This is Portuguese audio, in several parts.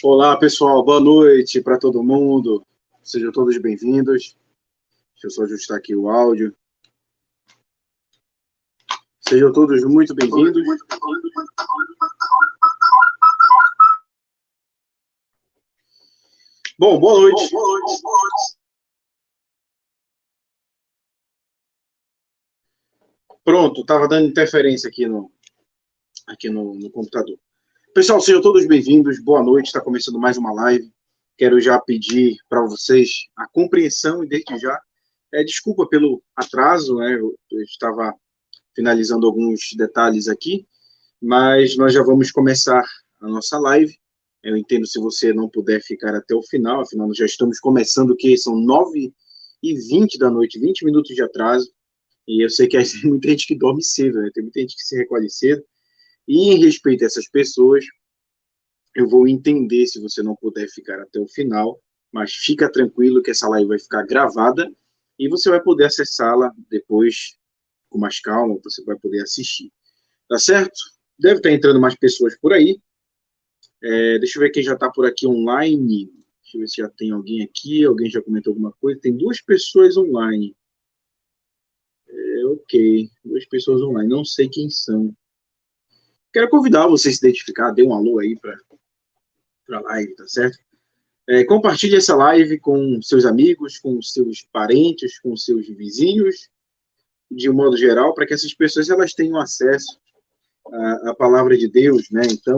Olá, pessoal. Boa noite para todo mundo. Sejam todos bem-vindos. Deixa eu só ajustar aqui o áudio. Sejam todos muito bem-vindos. Bom, boa noite. Pronto, estava dando interferência aqui no computador. Pessoal, sejam todos bem-vindos. Boa noite. Está começando mais uma live. Quero já pedir para vocês a compreensão e desde já desculpa pelo atraso, né? Eu estava finalizando alguns detalhes aqui, mas nós já vamos começar a nossa live. Eu entendo se você não puder ficar até o final, afinal nós já estamos começando, que são 9h20 da noite, 20 minutos de atraso, e eu sei que tem muita gente que dorme cedo, né? Tem muita gente que se recolhe cedo, e em respeito a essas pessoas, eu vou entender se você não puder ficar até o final, mas fica tranquilo que essa live vai ficar gravada, e você vai poder acessá-la depois com mais calma, você vai poder assistir. Tá certo? Deve estar entrando mais pessoas por aí. Deixa eu ver quem já está por aqui online. Deixa eu ver se já tem alguém aqui. Alguém já comentou alguma coisa. Tem 2 pessoas online. Ok. 2 pessoas online. Não sei quem são. Quero convidar você a se identificar. Dê um alô aí para a live, tá certo? Compartilhe essa live com seus amigos, com seus parentes, com seus vizinhos, de um modo geral, para que essas pessoas elas tenham acesso à palavra de Deus, né? Então,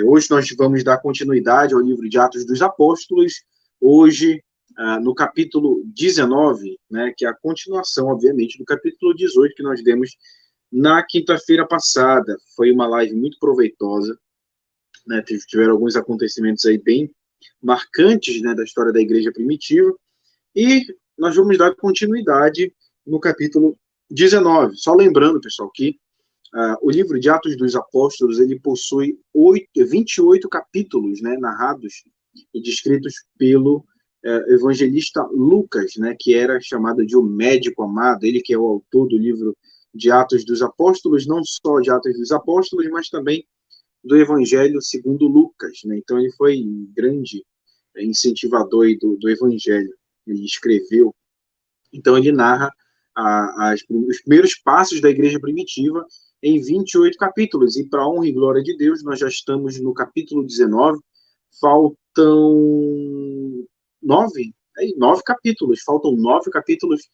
hoje nós vamos dar continuidade ao livro de Atos dos Apóstolos, hoje no capítulo 19, né, que é a continuação, obviamente, do capítulo 18 que nós demos na quinta-feira passada. Foi uma live muito proveitosa, né, tiveram alguns acontecimentos aí bem marcantes, né, da história da igreja primitiva, e nós vamos dar continuidade no capítulo 19. Só lembrando, pessoal, que o livro de Atos dos Apóstolos, ele possui 28 capítulos, né, narrados e descritos pelo evangelista Lucas, né, que era chamado de o médico amado, ele que é o autor do livro de Atos dos Apóstolos, não só de Atos dos Apóstolos, mas também do Evangelho segundo Lucas, né? Então ele foi um grande incentivador do Evangelho, ele escreveu, então ele narra os primeiros passos da igreja primitiva em 28 capítulos, e para honra e glória de Deus, nós já estamos no capítulo 19, faltam 9 capítulos, faltam 9 capítulos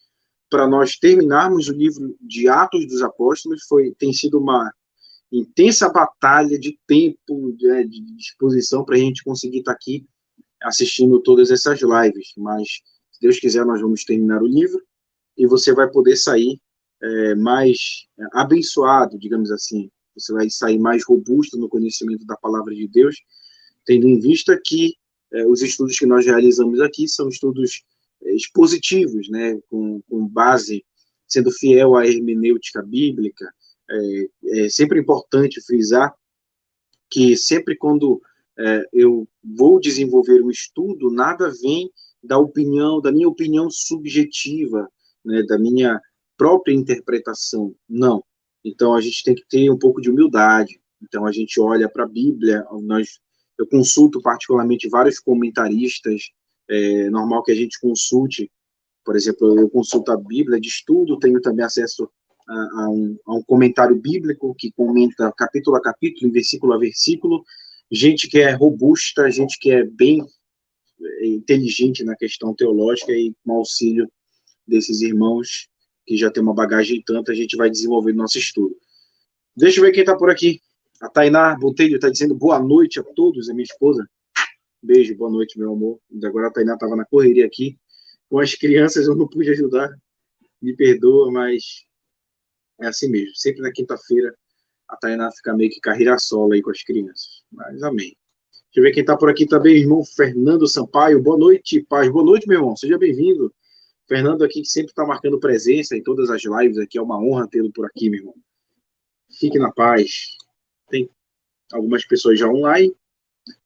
para nós terminarmos o livro de Atos dos Apóstolos. Tem sido uma intensa batalha de tempo, de disposição, para a gente conseguir estar aqui assistindo todas essas lives, mas se Deus quiser nós vamos terminar o livro, e você vai poder sair mais abençoado, digamos assim. Você vai sair mais robusto no conhecimento da palavra de Deus, tendo em vista que os estudos que nós realizamos aqui são estudos expositivos, né, com base, sendo fiel à hermenêutica bíblica. É sempre importante frisar que sempre quando eu vou desenvolver um estudo, nada vem da minha opinião subjetiva, né, da minha própria interpretação, não. Então, a gente tem que ter um pouco de humildade. Então, a gente olha para a Bíblia, eu consulto particularmente vários comentaristas, normal que a gente consulte, por exemplo, eu consulto a Bíblia de estudo, tenho também acesso a um comentário bíblico que comenta capítulo a capítulo, versículo a versículo, gente que é robusta, gente que é bem inteligente na questão teológica, e com auxílio desses irmãos que já tem uma bagagem tanta, a gente vai desenvolver nosso estudo. Deixa eu ver quem está por aqui. A Tainá Botelho está dizendo boa noite a todos, é minha esposa. Beijo, boa noite, meu amor. Agora a Tainá estava na correria aqui. Com as crianças eu não pude ajudar, me perdoa, mas é assim mesmo. Sempre na quinta-feira a Tainá fica meio que carreira solo aí com as crianças. Mas amém. Deixa eu ver quem está por aqui também, irmão Fernando Sampaio. Boa noite, paz. Boa noite, meu irmão. Seja bem-vindo. Fernando aqui, que sempre está marcando presença em todas as lives aqui. É uma honra tê-lo por aqui, meu irmão. Fique na paz. Tem algumas pessoas já online.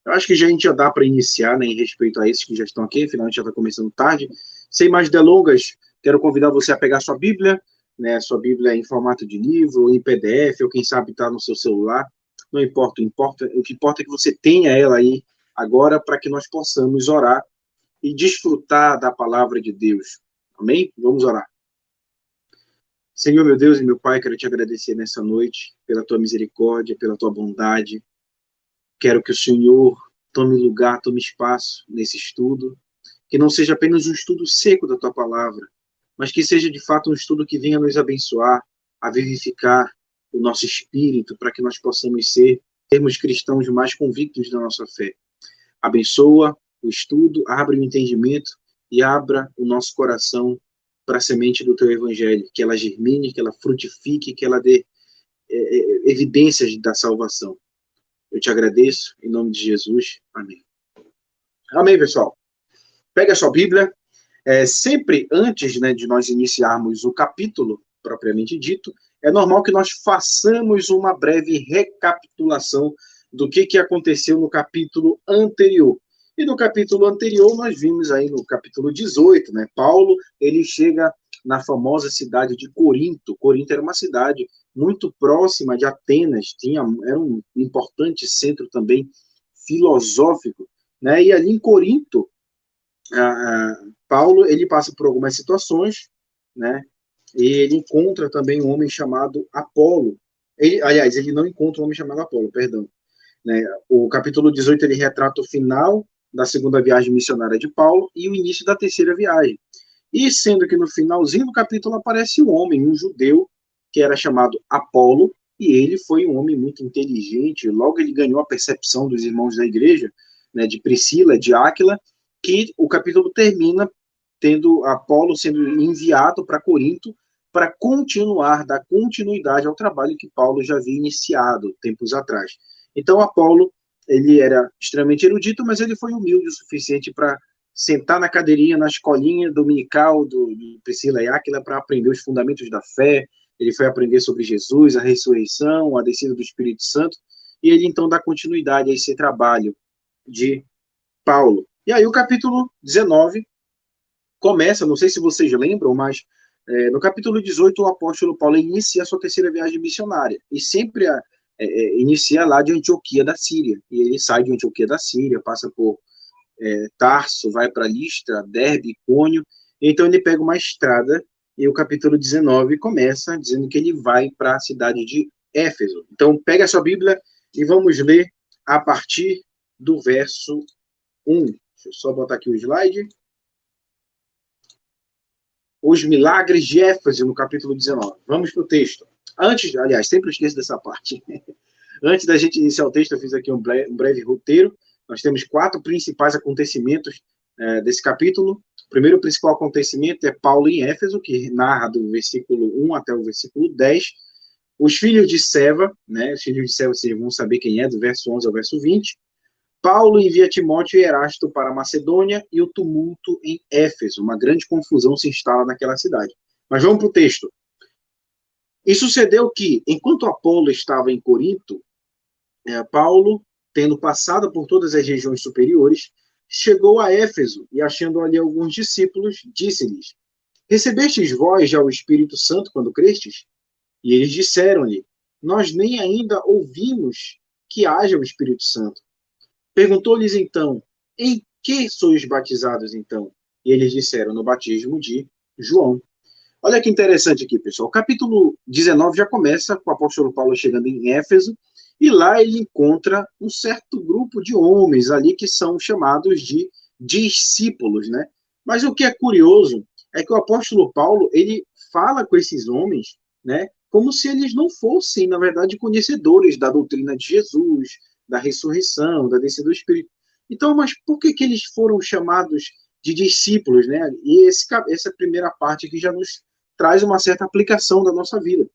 Eu acho que a gente já dá para iniciar, né, em respeito a esses que já estão aqui. Afinal, a gente já está começando tarde. Sem mais delongas, quero convidar você a pegar sua Bíblia, né, sua Bíblia em formato de livro, ou em PDF, ou quem sabe está no seu celular. Não importa, o que importa é que você tenha ela aí agora para que nós possamos orar e desfrutar da palavra de Deus. Amém? Vamos orar. Senhor, meu Deus e meu Pai, quero te agradecer nessa noite pela tua misericórdia, pela tua bondade. Quero que o Senhor tome lugar, tome espaço nesse estudo, que não seja apenas um estudo seco da tua palavra, mas que seja de fato um estudo que venha nos abençoar, a vivificar o nosso espírito, para que nós possamos termos cristãos mais convictos da nossa fé. Abençoa o estudo, abre o entendimento e abra o nosso coração para a semente do teu evangelho, que ela germine, que ela frutifique, que ela dê evidências da salvação. Eu te agradeço, em nome de Jesus. Amém. Amém, pessoal. Pega a sua Bíblia. Sempre antes, né, de nós iniciarmos o capítulo propriamente dito, é normal que nós façamos uma breve recapitulação do que aconteceu no capítulo anterior. E no capítulo anterior, nós vimos aí no capítulo 18, né, Paulo, ele chega na famosa cidade de Corinto. Corinto era uma cidade muito próxima de Atenas, era um importante centro também filosófico, né, e ali em Corinto, Paulo, ele passa por algumas situações, né, e ele encontra também um homem chamado Apolo. Aliás, ele não encontra um homem chamado Apolo, perdão. Né? O capítulo 18 ele retrata o final da segunda viagem missionária de Paulo e o início da terceira viagem. E sendo que no finalzinho do capítulo aparece um homem, um judeu, que era chamado Apolo, e ele foi um homem muito inteligente. Logo ele ganhou a percepção dos irmãos da igreja, né, de Priscila, de Áquila, que o capítulo termina tendo Apolo sendo enviado para Corinto para dar continuidade ao trabalho que Paulo já havia iniciado tempos atrás. Então, Apolo, ele era extremamente erudito, mas ele foi humilde o suficiente para sentar na cadeirinha, na escolinha dominical de Priscila e Áquila para aprender os fundamentos da fé. Ele foi aprender sobre Jesus, a ressurreição, a descida do Espírito Santo, e ele então dá continuidade a esse trabalho de Paulo. E aí o capítulo 19 começa, não sei se vocês lembram, mas no capítulo 18 o apóstolo Paulo inicia a sua terceira viagem missionária, e sempre inicia lá de Antioquia da Síria, e ele sai de Antioquia da Síria, passa por Tarso, vai para Listra, Derbe, Icônio, então ele pega uma estrada, e o capítulo 19 começa dizendo que ele vai para a cidade de Éfeso. Então pega a sua Bíblia e vamos ler a partir do verso 1. Deixa eu só botar aqui o slide. Os milagres de Éfeso, no capítulo 19. Vamos para o texto. Aliás, sempre esqueço dessa parte. Antes da gente iniciar o texto, eu fiz aqui um breve roteiro. Nós temos 4 principais acontecimentos desse capítulo. O primeiro principal acontecimento é Paulo em Éfeso, que narra do versículo 1 até o versículo 10. Os filhos de Seva, né? Os filhos de Seva, vocês vão saber quem é, do verso 11 ao verso 20. Paulo envia Timóteo e Erasto para a Macedônia e o tumulto em Éfeso. Uma grande confusão se instala naquela cidade. Mas vamos para o texto. E sucedeu que, enquanto Apolo estava em Corinto, Paulo, tendo passado por todas as regiões superiores, chegou a Éfeso e, achando ali alguns discípulos, disse-lhes: Recebestes vós já o Espírito Santo quando crestes? E eles disseram-lhe: Nós nem ainda ouvimos que haja o Espírito Santo. Perguntou-lhes então: Em que sois batizados então? E eles disseram: No batismo de João. Olha que interessante aqui, pessoal. O capítulo 19 já começa com o apóstolo Paulo chegando em Éfeso, e lá ele encontra um certo grupo de homens ali que são chamados de discípulos, né? Mas o que é curioso é que o apóstolo Paulo, ele fala com esses homens, né, como se eles não fossem, na verdade, conhecedores da doutrina de Jesus, da ressurreição, da descida do Espírito. Então, mas por que eles foram chamados de discípulos, né? E essa primeira parte aqui já nos traz uma certa aplicação da nossa vida.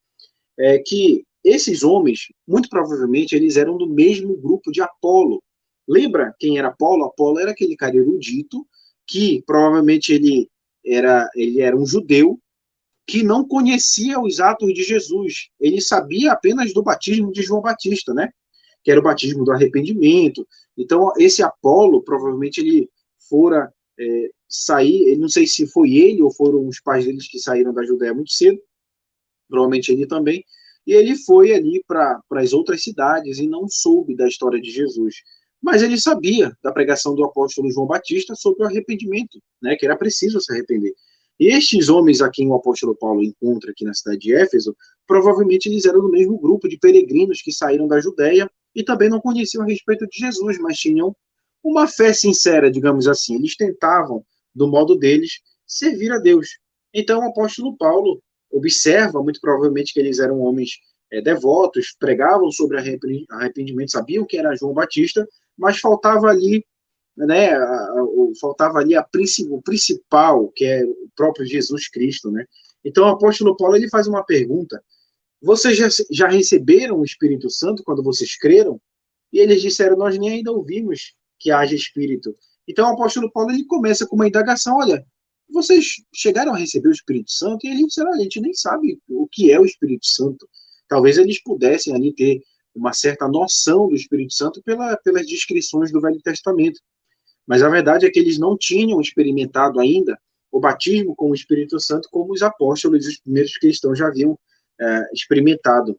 É que esses homens, muito provavelmente, eles eram do mesmo grupo de Apolo. Lembra quem era Apolo? Apolo era aquele cara erudito que provavelmente ele era um judeu que não conhecia os atos de Jesus. Ele sabia apenas do batismo de João Batista, né? Que era o batismo do arrependimento. Então, esse Apolo, provavelmente, ele fora sair, não sei se foi ele ou foram os pais deles que saíram da Judéia muito cedo, provavelmente ele também, e ele foi ali para as outras cidades e não soube da história de Jesus. mas ele sabia da pregação do apóstolo João Batista sobre o arrependimento, né, que era preciso se arrepender. E estes homens a quem o apóstolo Paulo encontra aqui na cidade de Éfeso, provavelmente eles eram do mesmo grupo de peregrinos que saíram da Judéia e também não conheciam a respeito de Jesus, mas tinham uma fé sincera, digamos assim. Eles tentavam, do modo deles, servir a Deus. Então o apóstolo Paulo observa, muito provavelmente, que eles eram homens devotos, pregavam sobre arrependimento, sabiam que era João Batista, mas faltava ali, né, faltava ali o principal, que é o próprio Jesus Cristo, né? Então o apóstolo Paulo ele faz uma pergunta: vocês já receberam o Espírito Santo quando vocês creram? E eles disseram: nós nem ainda ouvimos que haja Espírito. Então o apóstolo Paulo ele começa com uma indagação: olha, vocês chegaram a receber o Espírito Santo? E eles disseram: a gente nem sabe o que é o Espírito Santo. Talvez eles pudessem ali ter uma certa noção do Espírito Santo pelas descrições do Velho Testamento. Mas a verdade é que eles não tinham experimentado ainda o batismo com o Espírito Santo como os apóstolos e os primeiros cristãos já haviam experimentado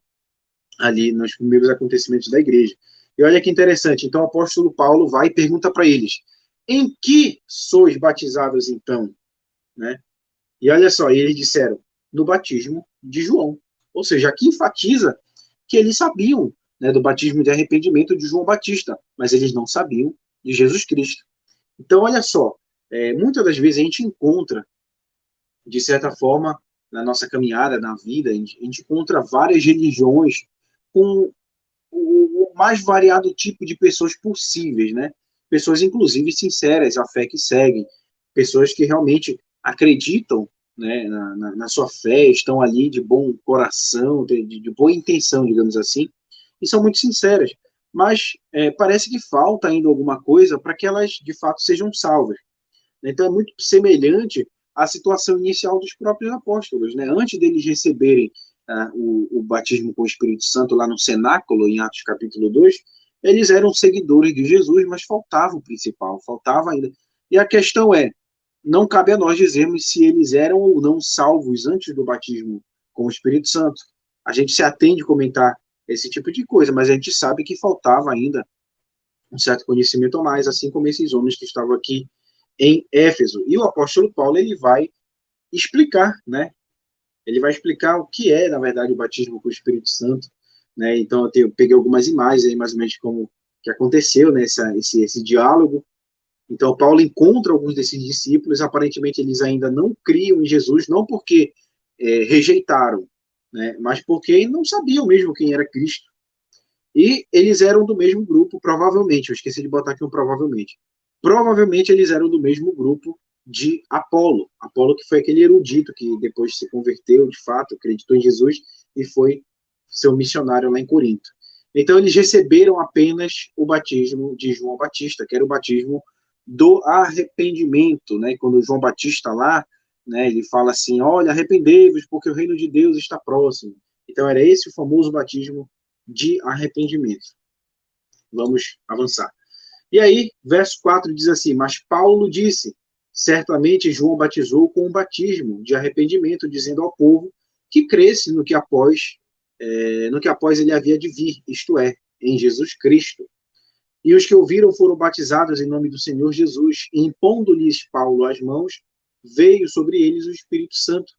ali nos primeiros acontecimentos da igreja. E olha que interessante, então o apóstolo Paulo vai e pergunta para eles: em que sois batizados então? Né? E olha só, eles disseram: no batismo de João. Ou seja, aqui enfatiza que eles sabiam, né, do batismo de arrependimento de João Batista, mas eles não sabiam de Jesus Cristo. Então, olha só, muitas das vezes a gente encontra, de certa forma, na nossa caminhada, na vida, a gente encontra várias religiões com o mais variado tipo de pessoas possíveis, né? Pessoas, inclusive, sinceras, a fé que seguem, pessoas que realmente acreditam, né, na sua fé, estão ali de bom coração, de boa intenção, digamos assim, e são muito sinceras. Mas parece que falta ainda alguma coisa para que elas, de fato, sejam salvas. Então, é muito semelhante à situação inicial dos próprios apóstolos. Né? Antes deles receberem o batismo com o Espírito Santo lá no cenáculo, em Atos capítulo 2, eles eram seguidores de Jesus, mas faltava o principal, faltava ainda. E a questão é, não cabe a nós dizermos se eles eram ou não salvos antes do batismo com o Espírito Santo. A gente se atende a comentar esse tipo de coisa, mas a gente sabe que faltava ainda um certo conhecimento a mais, assim como esses homens que estavam aqui em Éfeso. E o apóstolo Paulo ele vai explicar, né? Ele vai explicar o que é, na verdade, o batismo com o Espírito Santo, né? Então eu peguei algumas imagens aí, mais ou menos como que aconteceu, né? Esse diálogo. Então Paulo encontra alguns desses discípulos, aparentemente eles ainda não criam em Jesus, não porque rejeitaram, né? Mas porque não sabiam mesmo quem era Cristo. E eles eram do mesmo grupo, provavelmente. Eu esqueci de botar aqui um provavelmente. Provavelmente eles eram do mesmo grupo de Apolo. Apolo que foi aquele erudito que depois se converteu, de fato, acreditou em Jesus e foi seu missionário lá em Corinto. Então eles receberam apenas o batismo de João Batista, que era o batismo do arrependimento, né? Quando João Batista lá, né, ele fala assim: olha, arrependei-vos, porque o reino de Deus está próximo. Então era esse o famoso batismo de arrependimento. Vamos avançar. E aí, verso 4 diz assim: mas Paulo disse: certamente João batizou com um batismo de arrependimento, dizendo ao povo que cresce no que após ele havia de vir, isto é, em Jesus Cristo. E os que ouviram foram batizados em nome do Senhor Jesus, e impondo-lhes Paulo as mãos, veio sobre eles o Espírito Santo,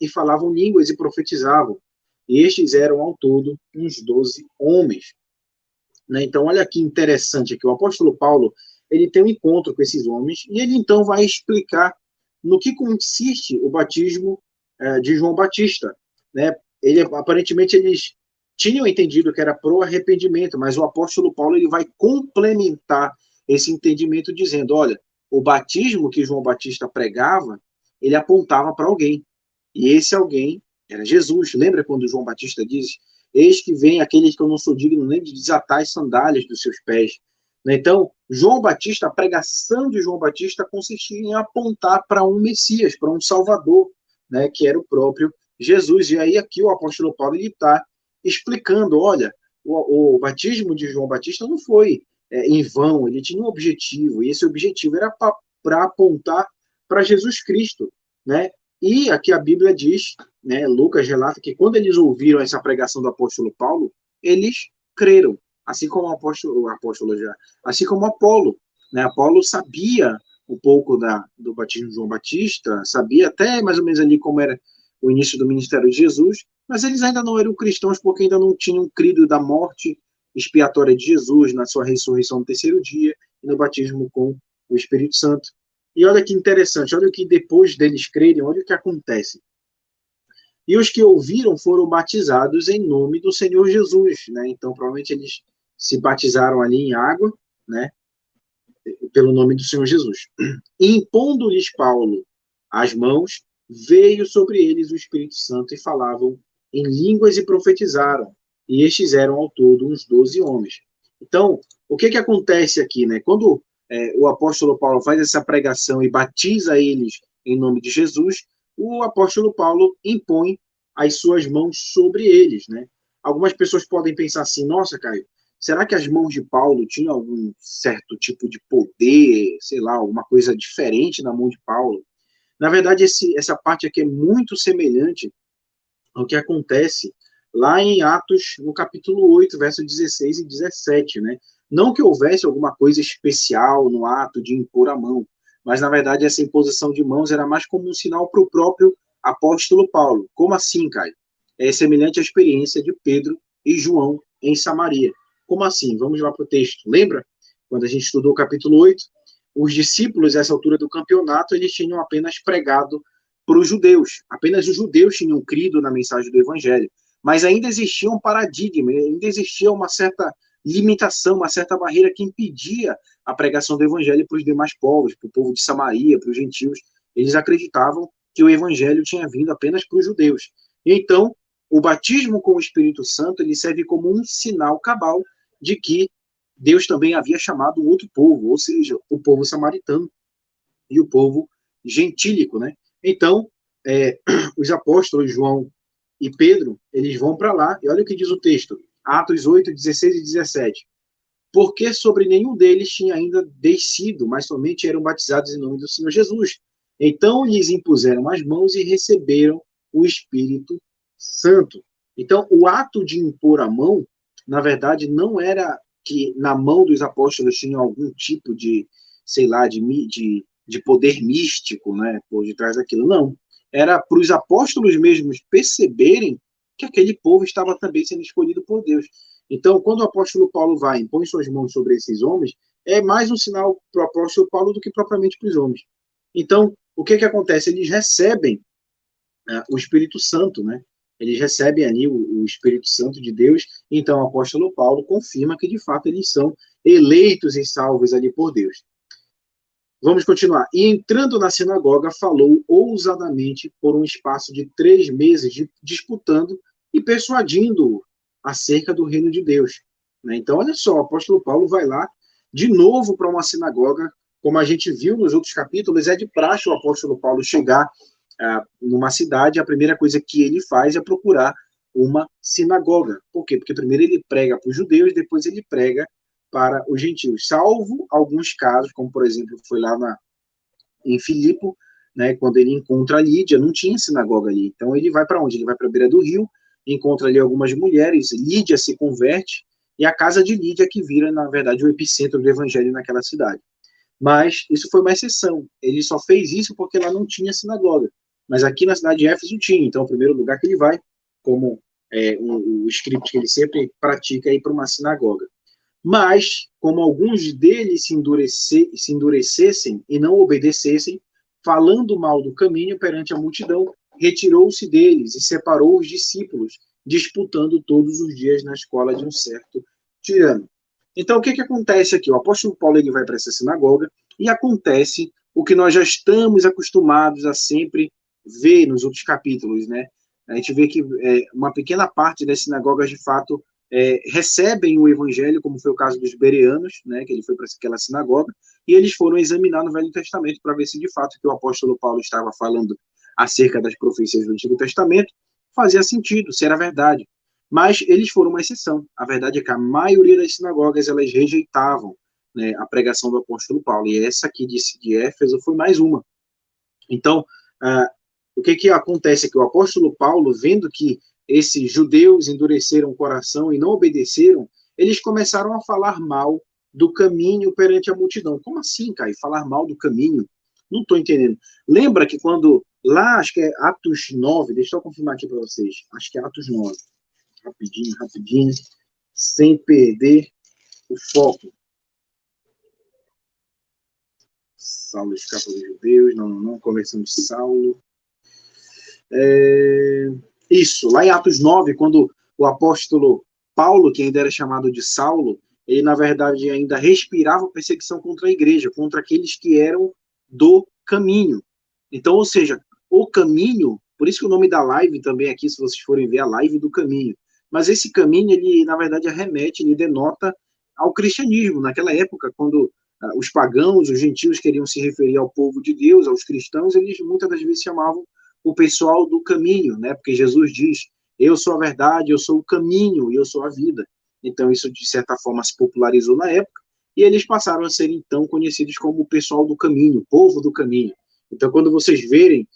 e falavam línguas e profetizavam. E estes eram ao todo uns 12 homens. Né? Então, olha que interessante aqui, o apóstolo Paulo, ele tem um encontro com esses homens, e ele então vai explicar no que consiste o batismo de João Batista. Né? Aparentemente, eles tinham entendido que era pro arrependimento, mas o apóstolo Paulo ele vai complementar esse entendimento dizendo: olha, o batismo que João Batista pregava, ele apontava para alguém, e esse alguém era Jesus. Lembra quando João Batista diz: eis que vem aqueles que eu não sou digno nem de desatar as sandálias dos seus pés. Então, João Batista, a pregação de João Batista consistia em apontar para um Messias, para um Salvador, né, que era o próprio Jesus. E aí aqui o apóstolo Paulo está explicando: olha, o batismo de João Batista não foi em vão, ele tinha um objetivo, e esse objetivo era para apontar para Jesus Cristo, né? E aqui a Bíblia diz, né, Lucas relata que quando eles ouviram essa pregação do apóstolo Paulo, eles creram. assim como o apóstolo já, assim como Apolo, né? Apolo sabia um pouco do batismo de João Batista, sabia até mais ou menos ali como era o início do ministério de Jesus, mas eles ainda não eram cristãos porque ainda não tinham crido da morte expiatória de Jesus, na sua ressurreição no terceiro dia e no batismo com o Espírito Santo. E olha que interessante, olha o que depois deles crerem, olha o que acontece. E os que ouviram foram batizados em nome do Senhor Jesus, né? Então, provavelmente eles se batizaram ali em água, né? Pelo nome do Senhor Jesus. E impondo-lhes Paulo as mãos, veio sobre eles o Espírito Santo e falavam em línguas e profetizaram. E estes eram ao todo uns 12 homens. Então, o que acontece aqui, né? Quando o apóstolo Paulo faz essa pregação e batiza eles em nome de Jesus, o apóstolo Paulo impõe as suas mãos sobre eles, né? Algumas pessoas podem pensar assim, nossa, Caio, será que as mãos de Paulo tinham algum certo tipo de poder, sei lá, alguma coisa diferente na mão de Paulo? Na verdade, essa parte aqui é muito semelhante ao que acontece lá em Atos, no capítulo 8, versos 16 e 17, né? Não que houvesse alguma coisa especial no ato de impor a mão, mas, na verdade, essa imposição de mãos era mais como um sinal para o próprio apóstolo Paulo. Como assim, Caio? É semelhante à experiência de Pedro e João em Samaria. Como assim? Vamos lá para o texto. Lembra? Quando a gente estudou o capítulo 8, os discípulos, a essa altura do campeonato, eles tinham apenas pregado para os judeus. Apenas os judeus tinham crido na mensagem do evangelho. Mas ainda existia um paradigma, ainda existia uma certa limitação, uma certa barreira que impedia a pregação do evangelho para os demais povos, para o povo de Samaria, para os gentios. Eles acreditavam que o evangelho tinha vindo apenas para os judeus. E então, o batismo com o Espírito Santo ele serve como um sinal cabal de que Deus também havia chamado um outro povo, ou seja, o povo samaritano e o povo gentílico, né? Então, os apóstolos João e Pedro, eles vão para lá, e olha o que diz o texto, Atos 8, 16 e 17. Porque sobre nenhum deles tinha ainda descido, mas somente eram batizados em nome do Senhor Jesus. Então lhes impuseram as mãos e receberam o Espírito Santo. Então, o ato de impor a mão, na verdade, não era que na mão dos apóstolos tinha algum tipo de, sei lá, de poder místico, né, por detrás daquilo. Não. Era para os apóstolos mesmos perceberem que aquele povo estava também sendo escolhido por Deus. Então, quando o apóstolo Paulo vai e põe suas mãos sobre esses homens, é mais um sinal para o apóstolo Paulo do que propriamente para os homens. Então, o que acontece? Eles recebem o Espírito Santo, né? Eles recebem ali o Espírito Santo de Deus, então o apóstolo Paulo confirma que, de fato, eles são eleitos e salvos ali por Deus. Vamos continuar. E entrando na sinagoga, falou ousadamente por um espaço de 3 meses, disputando e persuadindo acerca do reino de Deus. Né? Então, olha só, o apóstolo Paulo vai lá de novo para uma sinagoga, como a gente viu nos outros capítulos, é de praxe o apóstolo Paulo chegar numa cidade, a primeira coisa que ele faz é procurar uma sinagoga. Por quê? Porque primeiro ele prega para os judeus, depois ele prega para os gentios, salvo alguns casos, como por exemplo foi lá em Filipo, né, quando ele encontra a Lídia, não tinha sinagoga ali, então ele vai para onde? Ele vai para a beira do rio, encontra ali algumas mulheres, Lídia se converte, e a casa de Lídia que vira, na verdade, o epicentro do evangelho naquela cidade. Mas isso foi uma exceção, ele só fez isso porque lá não tinha sinagoga, mas aqui na cidade de Éfeso tinha, então é o primeiro lugar que ele vai, como o script que ele sempre pratica, é ir para uma sinagoga. Mas, como alguns deles se endurecessem e não obedecessem, falando mal do caminho perante a multidão, retirou-se deles e separou os discípulos, disputando todos os dias na escola de um certo tirano. Então, o que acontece aqui? O apóstolo Paulo ele vai para essa sinagoga e acontece o que nós já estamos acostumados a sempre ver nos outros capítulos, né? A gente vê que uma pequena parte das sinagogas, de fato, recebem o evangelho, como foi o caso dos bereanos, né, que ele foi para aquela sinagoga, e eles foram examinar no Velho Testamento para ver se de fato o que o apóstolo Paulo estava falando acerca das profecias do Antigo Testamento fazia sentido, se era verdade. Mas eles foram uma exceção. A verdade é que a maioria das sinagogas elas rejeitavam, né, a pregação do apóstolo Paulo, e essa aqui de Éfeso foi mais uma. Então, o que acontece é que o apóstolo Paulo, vendo que esses judeus endureceram o coração e não obedeceram, eles começaram a falar mal do caminho perante a multidão. Como assim, Caio? Falar mal do caminho? Não estou entendendo. Lembra que quando, lá, acho que é Atos 9, deixa eu confirmar aqui para vocês, acho que é Atos 9, rapidinho, rapidinho, sem perder o foco. Saulo escapa dos judeus, não, conversão de Saulo. Isso, lá em Atos 9, quando o apóstolo Paulo, que ainda era chamado de Saulo, ele, na verdade, ainda respirava perseguição contra a igreja, contra aqueles que eram do caminho. Então, ou seja, o caminho, por isso que o nome da live também aqui, se vocês forem ver, a live do caminho. Mas esse caminho, ele, na verdade, arremete, ele denota ao cristianismo. Naquela época, quando os pagãos, os gentios queriam se referir ao povo de Deus, aos cristãos, eles muitas das vezes chamavam o pessoal do caminho, né? Porque Jesus diz, eu sou a verdade, eu sou o caminho e eu sou a vida. Então isso, de certa forma, se popularizou na época e eles passaram a ser, então, conhecidos como o pessoal do caminho, o povo do caminho. Então, quando vocês verem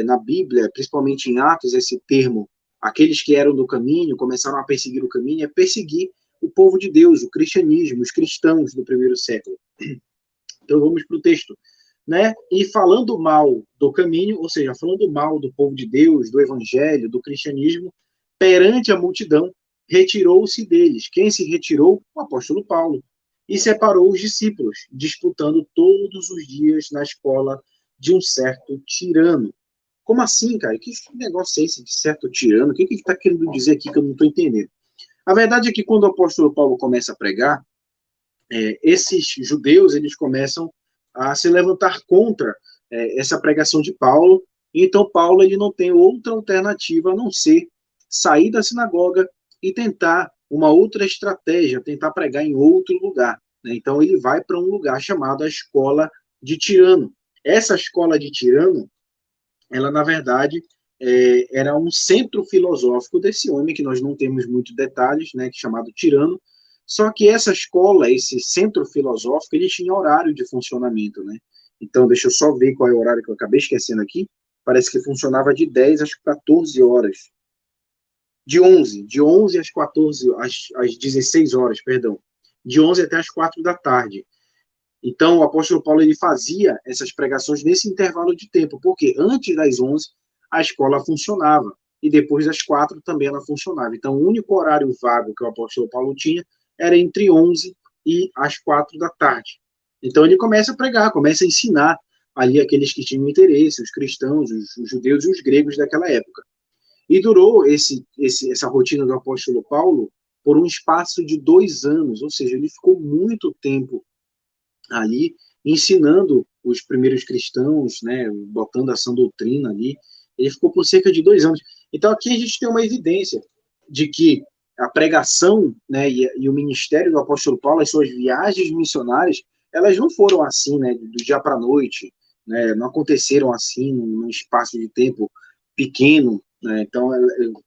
na Bíblia, principalmente em Atos, esse termo, aqueles que eram do caminho, começaram a perseguir o caminho, é perseguir o povo de Deus, o cristianismo, os cristãos do primeiro século. Então, vamos para o texto. Né? E falando mal do caminho, ou seja, falando mal do povo de Deus, do evangelho, do cristianismo, perante a multidão, retirou-se deles. Quem se retirou? O apóstolo Paulo. E separou os discípulos, disputando todos os dias na escola de um certo tirano. Como assim, cara? Que negócio é esse de certo tirano? O que ele está querendo dizer aqui que eu não estou entendendo? A verdade é que quando o apóstolo Paulo começa a pregar, esses judeus, eles começam a se levantar contra essa pregação de Paulo. Então, Paulo ele não tem outra alternativa a não ser sair da sinagoga e tentar uma outra estratégia, tentar pregar em outro lugar. Né? Então, ele vai para um lugar chamado a Escola de Tirano. Essa Escola de Tirano, ela, na verdade, era um centro filosófico desse homem, que nós não temos muitos detalhes, né, que é chamado Tirano. Só que essa escola, esse centro filosófico, ele tinha horário de funcionamento, né? Então, deixa eu só ver qual é o horário que eu acabei esquecendo aqui. Parece que funcionava de 10 às 14 horas. De 11 às 14, às 16 horas, perdão. De 11 até às 4 da tarde. Então, o apóstolo Paulo ele fazia essas pregações nesse intervalo de tempo, porque antes das 11 a escola funcionava, e depois das 4 também ela funcionava. Então, o único horário vago que o apóstolo Paulo tinha era entre 11 e as 4 da tarde. Então, ele começa a pregar, começa a ensinar ali aqueles que tinham interesse, os cristãos, os judeus e os gregos daquela época. E durou essa rotina do apóstolo Paulo por um espaço de 2 anos, ou seja, ele ficou muito tempo ali ensinando os primeiros cristãos, né, botando a sã doutrina ali. Ele ficou por cerca de 2 anos. Então aqui a gente tem uma evidência de que a pregação, né, e o ministério do apóstolo Paulo, as suas viagens missionárias, elas não foram assim, né, do dia para a noite, né, não aconteceram assim num espaço de tempo pequeno, né, então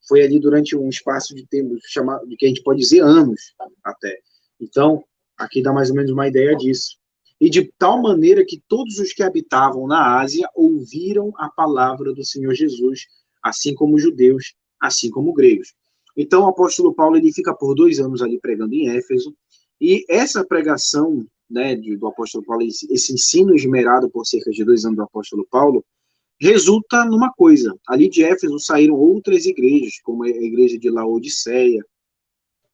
foi ali durante um espaço de tempo chamado, que a gente pode dizer anos até. Então aqui dá mais ou menos uma ideia disso. E de tal maneira que todos os que habitavam na Ásia ouviram a palavra do Senhor Jesus, assim como judeus, assim como gregos. Então, o apóstolo Paulo ele fica por 2 anos ali pregando em Éfeso, e essa pregação, né, do apóstolo Paulo, esse ensino esmerado por cerca de 2 anos do apóstolo Paulo, resulta numa coisa. Ali de Éfeso saíram outras igrejas, como a igreja de Laodiceia,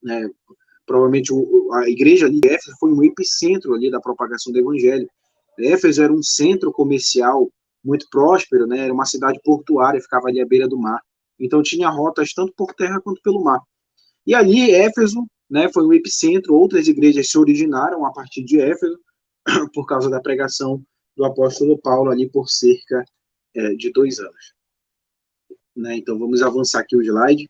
né, provavelmente a igreja ali de Éfeso foi um epicentro ali da propagação do evangelho. Éfeso era um centro comercial muito próspero, né? Era uma cidade portuária, ficava ali à beira do mar. Então tinha rotas tanto por terra quanto pelo mar. E ali Éfeso, né, foi um epicentro, outras igrejas se originaram a partir de Éfeso por causa da pregação do apóstolo Paulo ali por cerca de 2 anos. Né? Então vamos avançar aqui o slide.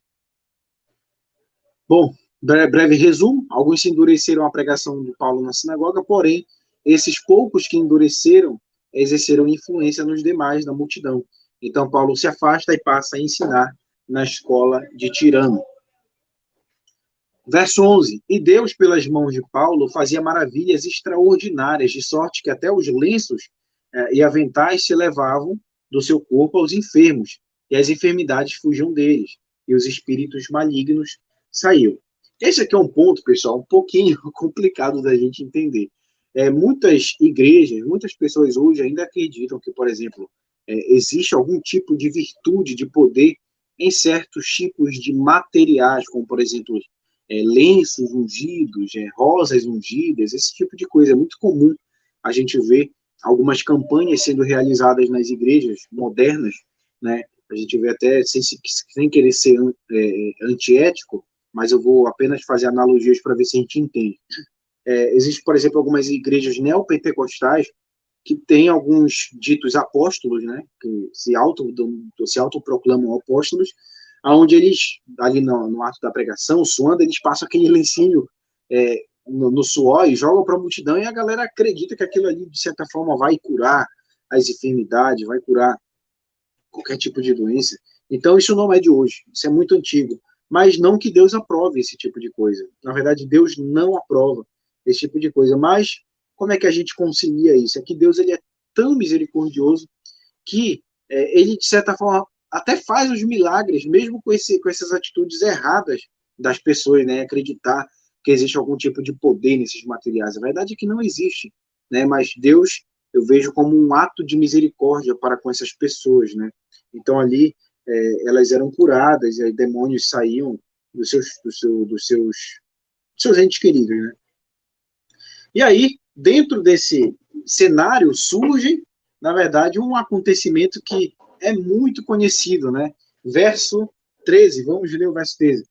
Bom, breve resumo, alguns se endureceram a pregação de Paulo na sinagoga, porém, esses poucos que endureceram exerceram influência nos demais da multidão. Então, Paulo se afasta e passa a ensinar na escola de Tirano. Verso 11. E Deus, pelas mãos de Paulo, fazia maravilhas extraordinárias, de sorte que até os lenços e aventais se levavam do seu corpo aos enfermos, e as enfermidades fugiam deles, e os espíritos malignos saíam. Esse aqui é um ponto, pessoal, um pouquinho complicado da gente entender. Muitas igrejas, muitas pessoas hoje ainda acreditam que, por exemplo, existe algum tipo de virtude, de poder em certos tipos de materiais, como, por exemplo, lenços ungidos, rosas ungidas, esse tipo de coisa. É muito comum a gente ver algumas campanhas sendo realizadas nas igrejas modernas, né? A gente vê até, sem querer ser antiético, mas eu vou apenas fazer analogias para ver se a gente entende. Existe, por exemplo, algumas igrejas neopentecostais que têm alguns ditos apóstolos, né, que se autoproclamam apóstolos, aonde eles, ali no ato da pregação, suando, eles passam aquele lencinho no suor e jogam para a multidão, e a galera acredita que aquilo ali, de certa forma, vai curar as enfermidades, vai curar qualquer tipo de doença. Então, isso não é de hoje, isso é muito antigo. Mas não que Deus aprove esse tipo de coisa. Na verdade, Deus não aprova esse tipo de coisa. Mas como é que a gente concilia isso? É que Deus ele é tão misericordioso que ele, de certa forma, até faz os milagres, mesmo com essas atitudes erradas das pessoas, né? Acreditar que existe algum tipo de poder nesses materiais. A verdade é que não existe, né? Mas Deus, eu vejo como um ato de misericórdia para com essas pessoas, né? Então ali elas eram curadas, e aí demônios saíam dos seus entes queridos, né? E aí, dentro desse cenário, surge, na verdade, um acontecimento que é muito conhecido, né? Verso 13, vamos ler o verso 13.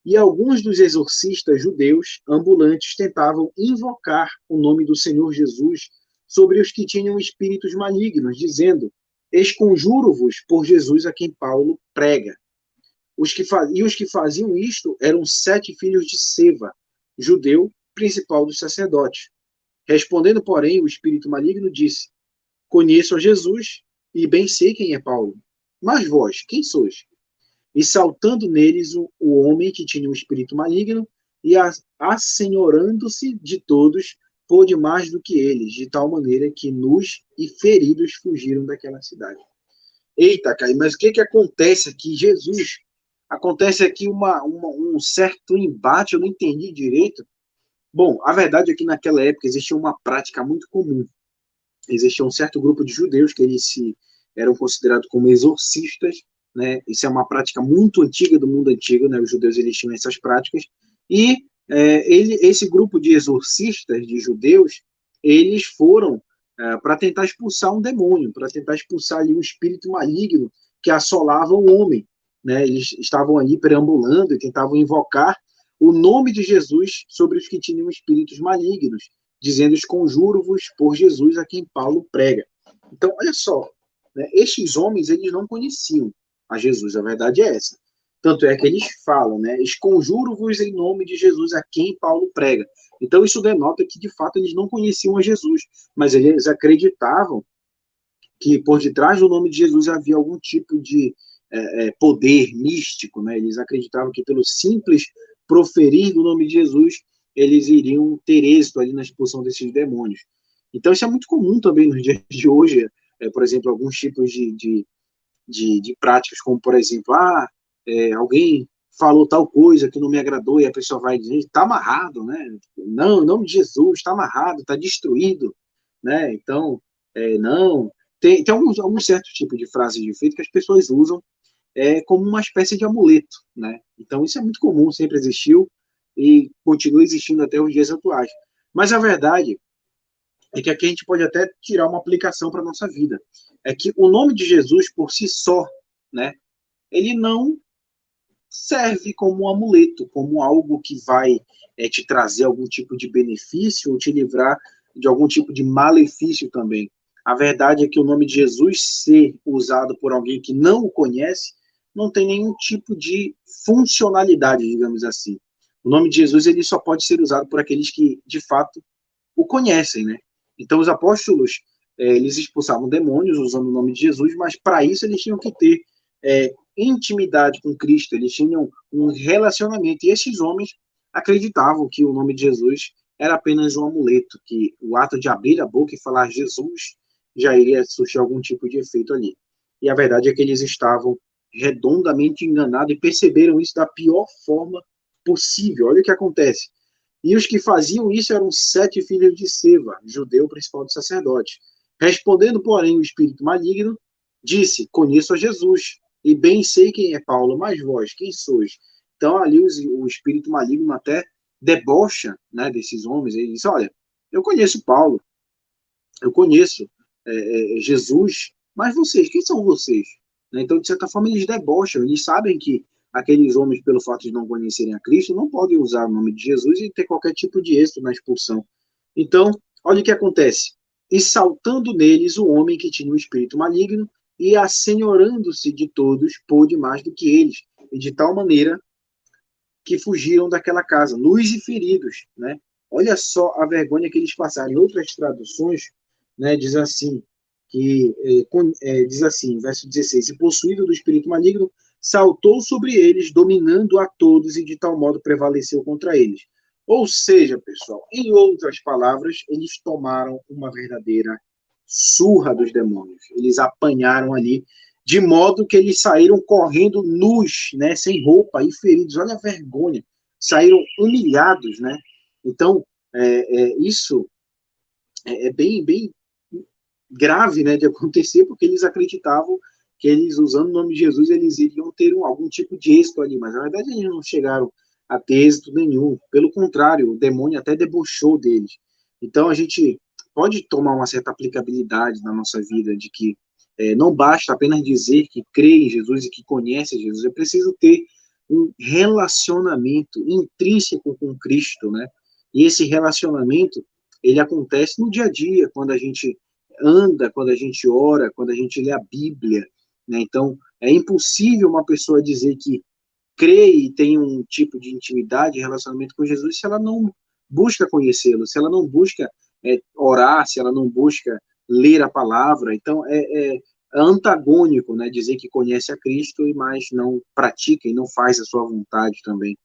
E alguns dos exorcistas judeus ambulantes tentavam invocar o nome do Senhor Jesus sobre os que tinham espíritos malignos, dizendo: Esconjuro-vos por Jesus a quem Paulo prega. Os que faziam isto eram 7 filhos de Seva, judeu, principal dos sacerdotes. Respondendo, porém, o espírito maligno disse: Conheço a Jesus e bem sei quem é Paulo. Mas vós, quem sois? E saltando neles o homem que tinha um espírito maligno e assenhorando-se de todos, pôde mais do que eles, de tal maneira que nus e feridos fugiram daquela cidade. Eita, Caio, mas o que acontece aqui? Jesus, acontece aqui um certo embate, eu não entendi direito. Bom, a verdade é que naquela época existia uma prática muito comum. Existia um certo grupo de judeus que eram considerados como exorcistas, né? Isso é uma prática muito antiga do mundo antigo, né? Os judeus eles tinham essas práticas e esse grupo de exorcistas de judeus eles foram para tentar expulsar um demônio, para tentar expulsar ali um espírito maligno que assolava o homem, né? Eles estavam ali perambulando e tentavam invocar o nome de Jesus sobre os que tinham espíritos malignos, dizendo: Esconjuro-vos por Jesus a quem Paulo prega. Então, olha só, né, estes homens eles não conheciam a Jesus, a verdade é essa. Tanto é que eles falam, né, esconjuro-vos em nome de Jesus a quem Paulo prega. Então, isso denota que, de fato, eles não conheciam a Jesus, mas eles acreditavam que por detrás do nome de Jesus havia algum tipo de poder místico, né? Eles acreditavam que pelo simples proferir do nome de Jesus, eles iriam ter êxito ali na expulsão desses demônios. Então isso é muito comum também nos dias de hoje, por exemplo, alguns tipos de práticas, como por exemplo, alguém falou tal coisa que não me agradou e a pessoa vai dizer, está amarrado, né? Não, em nome de Jesus, está amarrado, está destruído, né? Então, não, tem alguns certos tipos de frases de efeito que as pessoas usam como uma espécie de amuleto, né? Então isso é muito comum, sempre existiu e continua existindo até os dias atuais. Mas a verdade é que aqui a gente pode até tirar uma aplicação para a nossa vida. É que o nome de Jesus por si só, né? Ele não serve como um amuleto, como algo que vai te trazer algum tipo de benefício ou te livrar de algum tipo de malefício também. A verdade é que o nome de Jesus ser usado por alguém que não o conhece não tem nenhum tipo de funcionalidade, digamos assim. O nome de Jesus ele só pode ser usado por aqueles que, de fato, o conhecem, né? Então, os apóstolos, eles expulsavam demônios usando o nome de Jesus, mas para isso eles tinham que ter intimidade com Cristo, eles tinham um relacionamento, e esses homens acreditavam que o nome de Jesus era apenas um amuleto, que o ato de abrir a boca e falar Jesus já iria surtir algum tipo de efeito ali. E a verdade é que eles estavam redondamente enganados e perceberam isso da pior forma possível. Olha o que acontece. E os que faziam isso eram 7 filhos de Seva, judeu principal dos sacerdotes. Respondendo, porém, o espírito maligno, disse: Conheço a Jesus, e bem sei quem é Paulo, mas vós, quem sois? Então, ali o espírito maligno até debocha, né, desses homens. Ele diz: Olha, eu conheço Paulo, eu conheço Jesus, mas vocês, quem são vocês? Né? Então, de certa forma, eles debocham, eles sabem que aqueles homens, pelo fato de não conhecerem a Cristo, não podem usar o nome de Jesus e ter qualquer tipo de êxito na expulsão. Então, olha o que acontece. E saltando neles o homem que tinha um espírito maligno, e assenhorando-se de todos, pôde mais do que eles, e de tal maneira que fugiram daquela casa, nus e feridos, né? Olha só a vergonha que eles passaram. Em outras traduções, né, diz assim, diz assim, verso 16, e possuído do espírito maligno, saltou sobre eles, dominando a todos, e de tal modo prevaleceu contra eles. Ou seja, pessoal, em outras palavras, eles tomaram uma verdadeira surra dos demônios. Eles apanharam ali, de modo que eles saíram correndo nus, né, sem roupa e feridos. Olha a vergonha. Saíram humilhados, né? Então, isso bem grave, né, de acontecer, porque eles acreditavam que eles, usando o nome de Jesus, eles iriam ter algum tipo de êxito ali, mas na verdade eles não chegaram a ter êxito nenhum. Pelo contrário, o demônio até debochou deles. Então a gente pode tomar uma certa aplicabilidade na nossa vida de que não basta apenas dizer que crê em Jesus e que conhece Jesus, é preciso ter um relacionamento intrínseco com Cristo, né? E esse relacionamento, ele acontece no dia a dia, quando a gente anda, quando a gente ora, quando a gente lê a Bíblia, né? Então, é impossível uma pessoa dizer que crê e tem um tipo de intimidade, relacionamento com Jesus, se ela não busca conhecê-lo, se ela não busca orar, se ela não busca ler a palavra. Então, é antagônico, né, dizer que conhece a Cristo, mas não pratica e não faz a sua vontade também.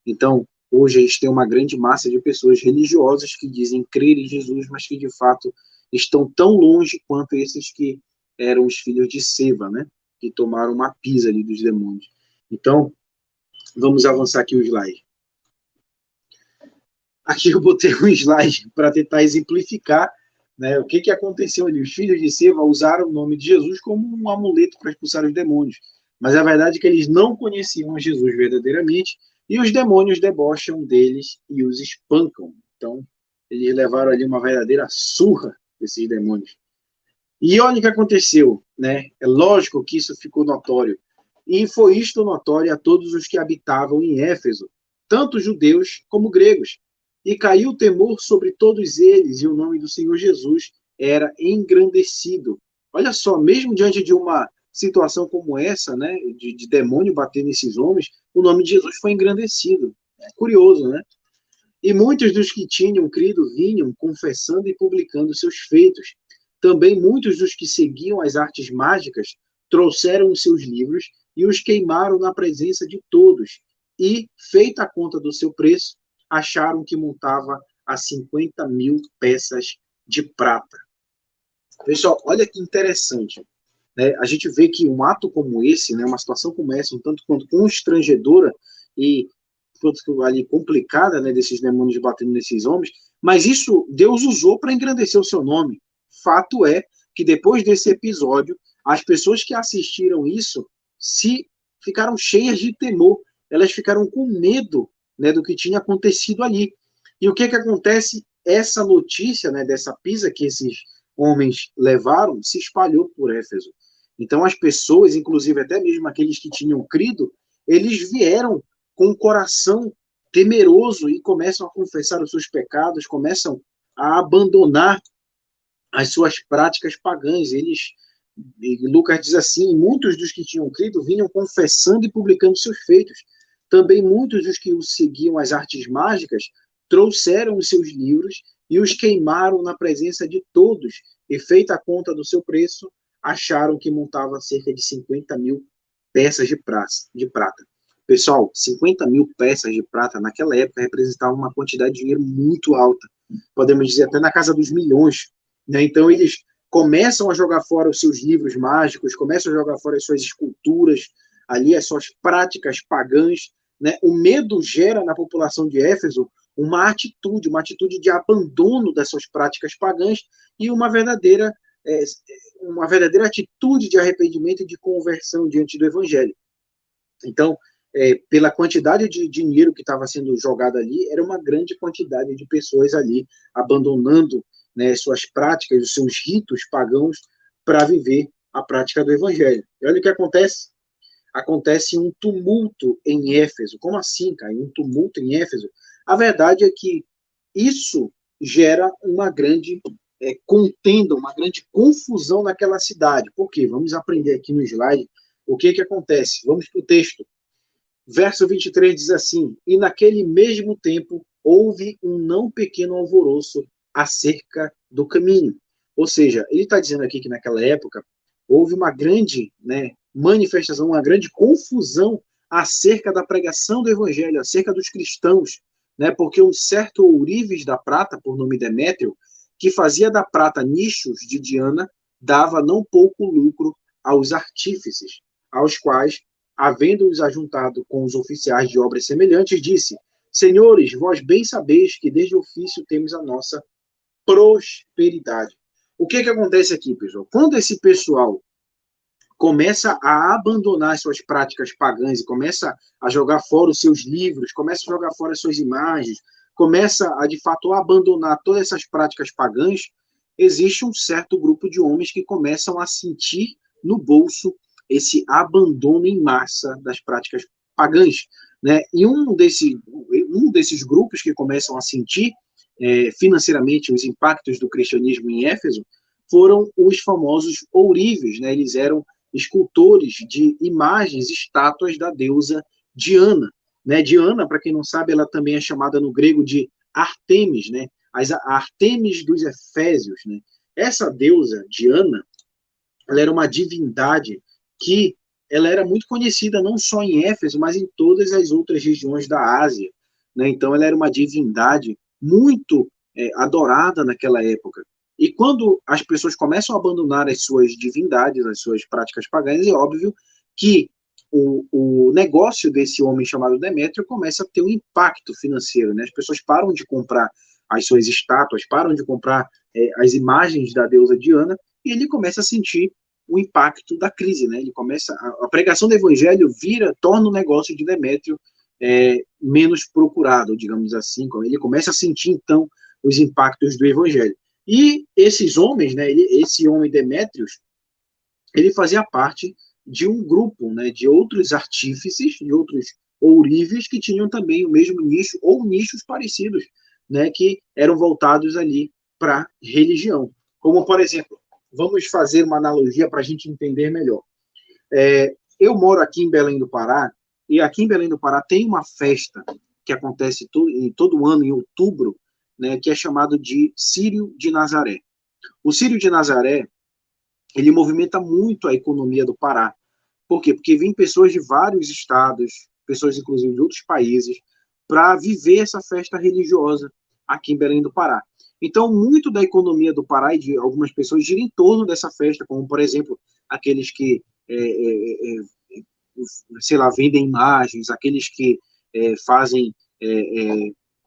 Então, hoje a gente tem uma grande massa de pessoas religiosas que dizem crer em Jesus, mas que de fato estão tão longe quanto esses que eram os filhos de Seva, né? Que tomaram uma pisa ali dos demônios. Então, vamos avançar aqui o slide. Aqui eu botei um slide para tentar exemplificar, né, o que aconteceu ali. Os filhos de Seva usaram o nome de Jesus como um amuleto para expulsar os demônios. Mas a verdade é que eles não conheciam Jesus verdadeiramente, e os demônios debocham deles e os espancam. Então, eles levaram ali uma verdadeira surra desses demônios. E olha o que aconteceu, né? É lógico que isso ficou notório. E foi isto notório a todos os que habitavam em Éfeso, tanto judeus como gregos. E caiu o temor sobre todos eles, e o nome do Senhor Jesus era engrandecido. Olha só, mesmo diante de uma situação como essa, né, de demônio bater nesses homens, o nome de Jesus foi engrandecido. É curioso, né? E muitos dos que tinham crido vinham confessando e publicando seus feitos. Também muitos dos que seguiam as artes mágicas trouxeram os seus livros e os queimaram na presença de todos. E, feita a conta do seu preço, acharam que montava a 50.000 peças de prata. Pessoal, olha que interessante. Né? A gente vê que um ato como esse, né, uma situação como essa, um tanto quanto constrangedora e ali complicada, né, desses demônios batendo nesses homens, mas isso Deus usou para engrandecer o seu nome. Fato é que depois desse episódio, as pessoas que assistiram isso se ficaram cheias de temor, elas ficaram com medo, né, do que tinha acontecido ali. E o que acontece? Essa notícia, né, dessa pisa que esses homens levaram se espalhou por Éfeso. Então as pessoas, inclusive até mesmo aqueles que tinham crido, eles vieram com o coração temeroso e começam a confessar os seus pecados, começam a abandonar as suas práticas pagãs. Lucas diz assim, muitos dos que tinham crido vinham confessando e publicando seus feitos. Também muitos dos que os seguiam as artes mágicas trouxeram os seus livros e os queimaram na presença de todos, e feita a conta do seu preço, acharam que montava cerca de 50.000 peças de prata. Pessoal, 50.000 peças de prata naquela época representava uma quantidade de dinheiro muito alta, podemos dizer até na casa dos milhões, né? Então eles começam a jogar fora os seus livros mágicos, começam a jogar fora as suas esculturas, ali as suas práticas pagãs, né? O medo gera na população de Éfeso uma atitude de abandono dessas práticas pagãs e é, uma verdadeira atitude de arrependimento e de conversão diante do evangelho. Então, pela quantidade de dinheiro que estava sendo jogado ali, era uma grande quantidade de pessoas ali abandonando, né, suas práticas, os seus ritos pagãos para viver a prática do evangelho. E olha o que acontece. Acontece um tumulto em Éfeso. Como assim, cara? Um tumulto em Éfeso? A verdade é que isso gera uma grande contenda, uma grande confusão naquela cidade. Por quê? Vamos aprender aqui no slide o que acontece. Vamos para o texto. Verso 23 diz assim: E naquele mesmo tempo houve um não pequeno alvoroço acerca do caminho. Ou seja, ele está dizendo aqui que naquela época houve uma grande, né, manifestação, uma grande confusão acerca da pregação do evangelho, acerca dos cristãos, né, porque um certo ourives da prata, por nome Demétrio, que fazia da prata nichos de Diana, dava não pouco lucro aos artífices, aos quais havendo-os ajuntado com os oficiais de obras semelhantes, disse: Senhores, vós bem sabeis que desde o ofício temos a nossa prosperidade. O que acontece aqui, pessoal? Quando esse pessoal começa a abandonar suas práticas pagãs e começa a jogar fora os seus livros, começa a jogar fora as suas imagens, começa a, de fato, abandonar todas essas práticas pagãs, existe um certo grupo de homens que começam a sentir no bolso esse abandono em massa das práticas pagãs, né? E um desses grupos que começam a sentir financeiramente os impactos do cristianismo em Éfeso foram os famosos ourives, né? Eles eram escultores de imagens, estátuas da deusa Diana, né? Diana, para quem não sabe, ela também é chamada no grego de Artemis, né? A Artemis dos Efésios, né? Essa deusa Diana, ela era uma divindade que ela era muito conhecida não só em Éfeso, mas em todas as outras regiões da Ásia, né? Então ela era uma divindade muito adorada naquela época. E quando as pessoas começam a abandonar as suas divindades, as suas práticas pagãs, é óbvio que o negócio desse homem chamado Demétrio começa a ter um impacto financeiro, né? As pessoas param de comprar as suas estátuas, param de comprar as imagens da deusa Diana, e ele começa a sentir o impacto da crise, né? Ele começa a pregação do evangelho torna o negócio de Demétrio menos procurado, digamos assim. Ele começa a sentir então os impactos do evangelho. E esses homens, né? Esse homem Demétrios, ele fazia parte de um grupo, né? De outros artífices, de outros ourives que tinham também o mesmo nicho ou nichos parecidos, né? Que eram voltados ali para religião. Como por exemplo, vamos fazer uma analogia para a gente entender melhor. Eu moro aqui em Belém do Pará, e aqui em Belém do Pará tem uma festa que acontece todo ano, em outubro, né, que é chamado de Círio de Nazaré. O Círio de Nazaré, ele movimenta muito a economia do Pará. Por quê? Porque vêm pessoas de vários estados, pessoas inclusive de outros países, para viver essa festa religiosa aqui em Belém do Pará. Então, muito da economia do Pará e de algumas pessoas gira em torno dessa festa, como, por exemplo, aqueles que, sei lá, vendem imagens, aqueles que fazem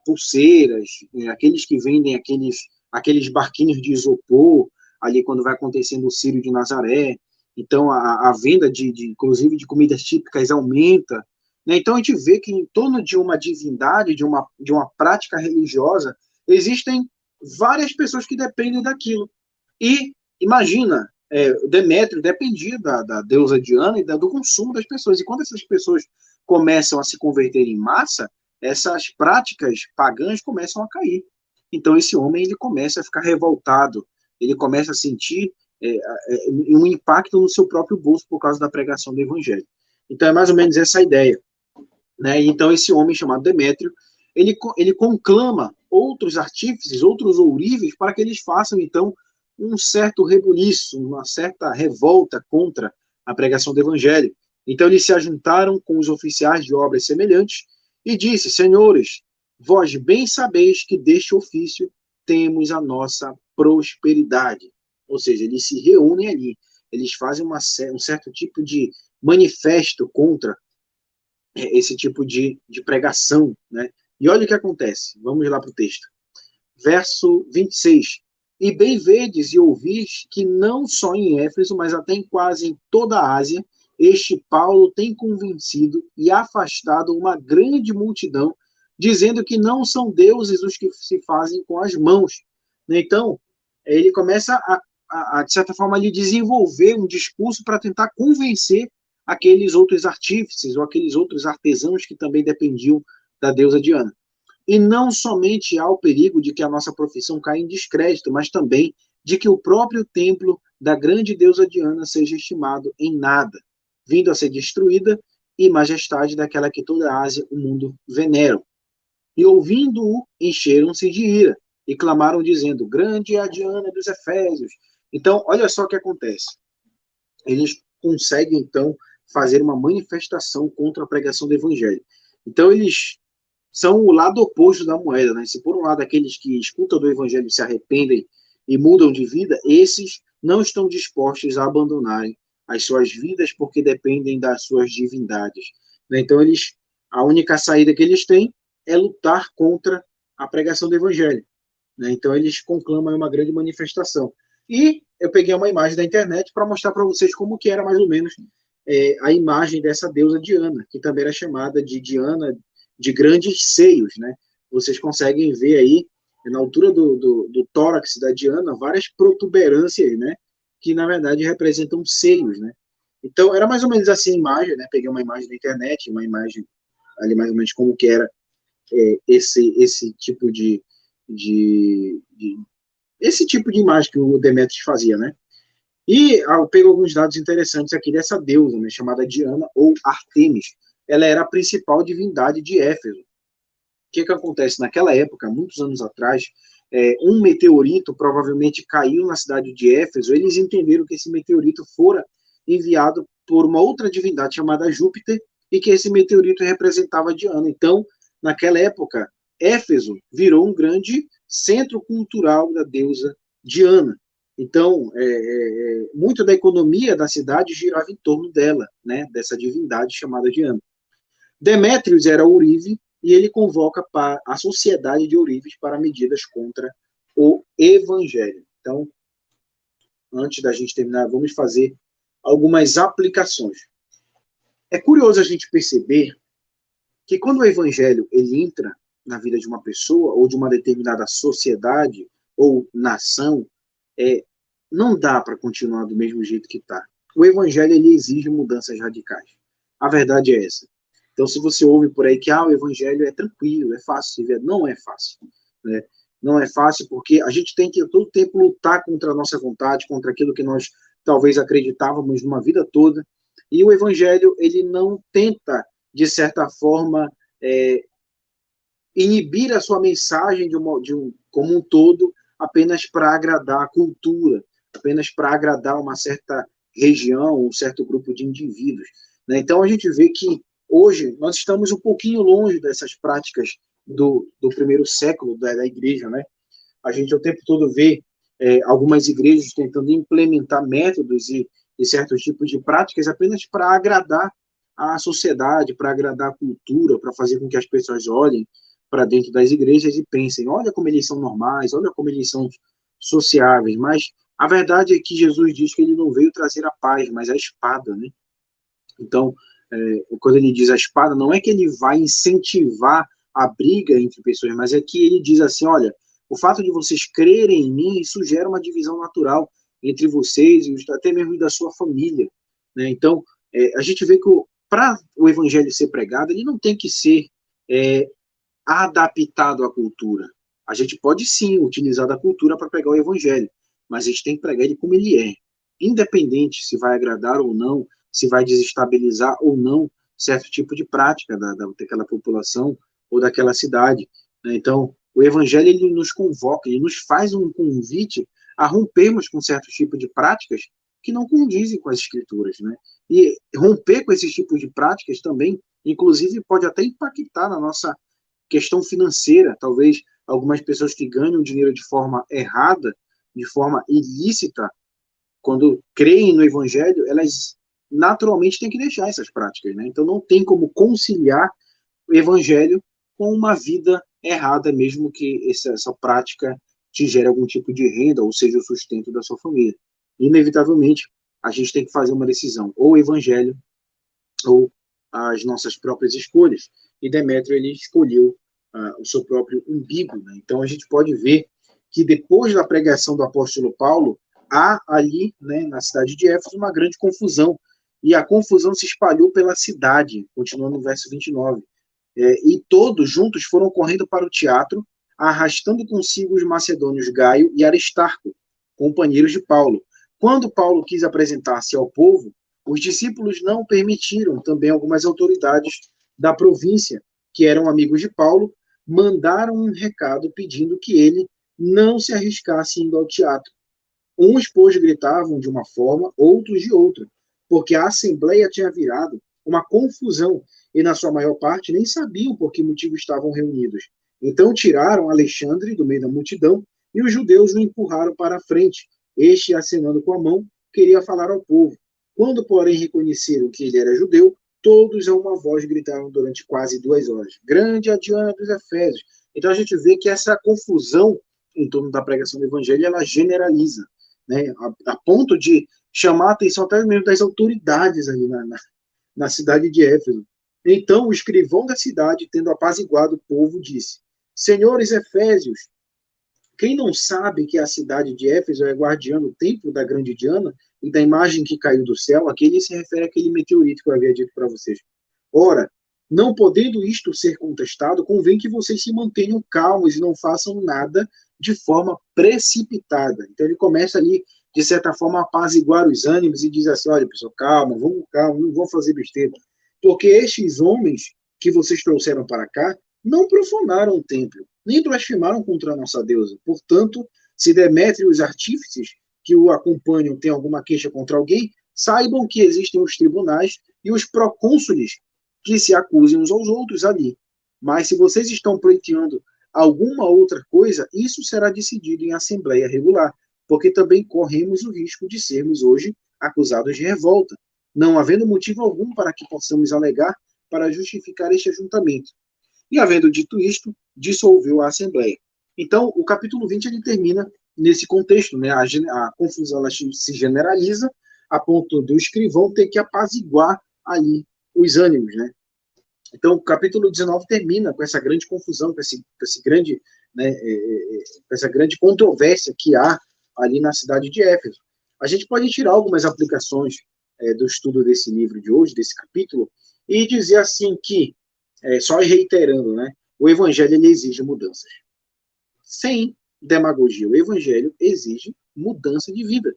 pulseiras, aqueles que vendem aqueles barquinhos de isopor, ali quando vai acontecendo o Círio de Nazaré. Então, a venda, inclusive, de comidas típicas aumenta. Né? Então, a gente vê que em torno de uma divindade, de uma prática religiosa, existem várias pessoas que dependem daquilo. E imagina, Demétrio dependia da deusa Diana e do consumo das pessoas. E quando essas pessoas começam a se converter em massa, essas práticas pagãs começam a cair. Então esse homem ele começa a ficar revoltado, ele começa a sentir um impacto no seu próprio bolso por causa da pregação do evangelho. Então é mais ou menos essa a ideia. Né? Então esse homem chamado Demétrio, ele conclama outros artífices, outros ourives, para que eles façam então um certo rebuliço, uma certa revolta contra a pregação do evangelho. Então eles se ajuntaram com os oficiais de obras semelhantes e disse: Senhores, vós bem sabeis que deste ofício temos a nossa prosperidade. Ou seja, eles se reúnem ali, eles fazem um certo tipo de manifesto contra esse tipo de pregação, né? E olha o que acontece. Vamos lá para o texto. Verso 26. E bem vedes e ouvis que não só em Éfeso, mas até em quase em toda a Ásia, este Paulo tem convencido e afastado uma grande multidão, dizendo que não são deuses os que se fazem com as mãos. Então, ele começa de certa forma, ali desenvolver um discurso para tentar convencer aqueles outros artífices ou aqueles outros artesãos que também dependiam da deusa Diana. E não somente há o perigo de que a nossa profissão caia em descrédito, mas também de que o próprio templo da grande deusa Diana seja estimado em nada, vindo a ser destruída e majestade daquela que toda a Ásia, o mundo veneram. E ouvindo-o, encheram-se de ira e clamaram dizendo, grande é a Diana dos Efésios. Então, olha só o que acontece. Eles conseguem, então, fazer uma manifestação contra a pregação do evangelho. Então, eles são o lado oposto da moeda, né? Se por um lado aqueles que escutam do evangelho se arrependem e mudam de vida, esses não estão dispostos a abandonarem as suas vidas porque dependem das suas divindades, né? Então a única saída que eles têm é lutar contra a pregação do evangelho, né? Então eles conclamam uma grande manifestação. E eu peguei uma imagem da internet para mostrar para vocês como que era mais ou menos a imagem dessa deusa Diana, que também era chamada de Diana de grandes seios, né? Vocês conseguem ver aí, na altura do tórax da Diana, várias protuberâncias, né? Que, na verdade, representam seios, né? Então, era mais ou menos assim a imagem, né? Peguei uma imagem da internet, uma imagem ali mais ou menos como que era esse tipo esse tipo de imagem que o Demetrius fazia, né? E eu pego alguns dados interessantes aqui dessa deusa, né, chamada Diana ou Artemis. Ela era a principal divindade de Éfeso. O que acontece? Naquela época, muitos anos atrás, um meteorito provavelmente caiu na cidade de Éfeso. Eles entenderam que esse meteorito fora enviado por uma outra divindade chamada Júpiter e que esse meteorito representava Diana. Então, naquela época, Éfeso virou um grande centro cultural da deusa Diana. Então, muito da economia da cidade girava em torno dela, né, dessa divindade chamada Diana. Demétrios era ourive e ele convoca a sociedade de ourives para medidas contra o evangelho. Então, antes da gente terminar, vamos fazer algumas aplicações. É curioso a gente perceber que quando o evangelho ele entra na vida de uma pessoa ou de uma determinada sociedade ou nação, não dá para continuar do mesmo jeito que está. O evangelho ele exige mudanças radicais. A verdade é essa. Então, se você ouve por aí que o evangelho é tranquilo, é fácil, não é fácil. Né? Não é fácil porque a gente tem que todo tempo lutar contra a nossa vontade, contra aquilo que nós talvez acreditávamos numa vida toda. E o evangelho ele não tenta, de certa forma, inibir a sua mensagem como um todo apenas para agradar a cultura, apenas para agradar uma certa região, um certo grupo de indivíduos. Né? Então a gente vê que hoje nós estamos um pouquinho longe dessas práticas do primeiro século da igreja. Né? A gente o tempo todo vê algumas igrejas tentando implementar métodos e certos tipos de práticas apenas para agradar a sociedade, para agradar a cultura, para fazer com que as pessoas olhem para dentro das igrejas e pensem, olha como eles são normais, olha como eles são sociáveis, mas a verdade é que Jesus diz que ele não veio trazer a paz, mas a espada, né? Então, quando ele diz a espada, não é que ele vai incentivar a briga entre pessoas, mas é que ele diz assim, olha, o fato de vocês crerem em mim, isso gera uma divisão natural entre vocês e até mesmo da sua família, né? Então, a gente vê que para o evangelho ser pregado, ele não tem que ser adaptado à cultura. A gente pode sim utilizar da cultura para pregar o evangelho, mas a gente tem que pregar ele como ele é, independente se vai agradar ou não, se vai desestabilizar ou não certo tipo de prática daquela população ou daquela cidade. Né? Então, o evangelho ele nos convoca, ele nos faz um convite a rompermos com certo tipo de práticas que não condizem com as escrituras. Né? E romper com esses tipos de práticas também, inclusive, pode até impactar na nossa questão financeira. Talvez algumas pessoas que ganham dinheiro de forma errada, de forma ilícita, quando creem no evangelho, elas naturalmente tem que deixar essas práticas, né? Então não tem como conciliar o evangelho com uma vida errada, mesmo que essa prática te gere algum tipo de renda, ou seja, o sustento da sua família. Inevitavelmente, a gente tem que fazer uma decisão, ou o evangelho, ou as nossas próprias escolhas. E Demétrio, ele escolheu o seu próprio umbigo, né? Então a gente pode ver que depois da pregação do apóstolo Paulo, há ali, né, na cidade de Éfeso, uma grande confusão, e a confusão se espalhou pela cidade, continuando no verso 29. E todos juntos foram correndo para o teatro, arrastando consigo os macedônios Gaio e Aristarco, companheiros de Paulo. Quando Paulo quis apresentar-se ao povo, os discípulos não permitiram. Também algumas autoridades da província, que eram amigos de Paulo, mandaram um recado pedindo que ele não se arriscasse indo ao teatro. Uns, pois, gritavam de uma forma, outros de outra, porque a assembleia tinha virado uma confusão e, na sua maior parte, nem sabiam por que motivo estavam reunidos. Então tiraram Alexandre do meio da multidão e os judeus o empurraram para a frente. Este, acenando com a mão, queria falar ao povo. Quando, porém, reconheceram que ele era judeu, todos a uma voz gritaram durante quase 2 horas: Grande a Diana dos Efésios! Então a gente vê que essa confusão em torno da pregação do evangelho, ela generaliza, né, a ponto de chamar a atenção até mesmo das autoridades ali na cidade de Éfeso. Então, o escrivão da cidade, tendo apaziguado o povo, disse: Senhores Efésios, quem não sabe que a cidade de Éfeso é guardiã do templo da grande Diana e da imagem que caiu do céu? Aqui ele se refere àquele meteorito que eu havia dito para vocês. Ora, não podendo isto ser contestado, convém que vocês se mantenham calmos e não façam nada de forma precipitada. Então ele começa ali, de certa forma, a apaziguar os ânimos e diz assim: olha, pessoal, calma, vamos calma, não vão fazer besteira. Porque estes homens que vocês trouxeram para cá não profanaram o templo, nem blasfemaram contra a nossa deusa. Portanto, se Demétrio e os artífices que o acompanham têm alguma queixa contra alguém, saibam que existem os tribunais e os procônsules que se acusem uns aos outros ali. Mas se vocês estão pleiteando alguma outra coisa, isso será decidido em assembleia regular, porque também corremos o risco de sermos hoje acusados de revolta, não havendo motivo algum para que possamos alegar para justificar este ajuntamento. E, havendo dito isto, dissolveu a Assembleia. Então, o capítulo 20 ele termina nesse contexto, né? A confusão ela se generaliza a ponto do escrivão ter que apaziguar ali os ânimos, né? Então, o capítulo 19 termina com essa grande confusão, com esse grande, né, com essa grande controvérsia que há ali na cidade de Éfeso. A gente pode tirar algumas aplicações do estudo desse livro de hoje, desse capítulo, e dizer assim que, só reiterando, né, o evangelho ele exige mudanças. Sem demagogia, o evangelho exige mudança de vida.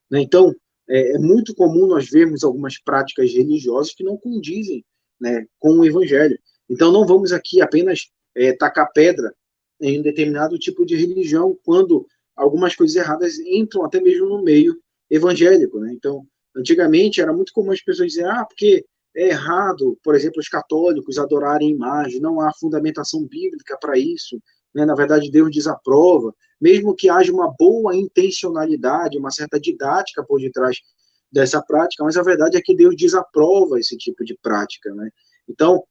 Né? Então, é muito comum nós vermos algumas práticas religiosas que não condizem, né, com o evangelho. Então, não vamos aqui apenas tacar pedra em um determinado tipo de religião, quando algumas coisas erradas entram até mesmo no meio evangélico. Né? Então, antigamente era muito comum as pessoas dizerem: porque é errado, por exemplo, os católicos adorarem imagem, não há fundamentação bíblica para isso, né? Na verdade, Deus desaprova, mesmo que haja uma boa intencionalidade, uma certa didática por detrás dessa prática, mas a verdade é que Deus desaprova esse tipo de prática, né? Então,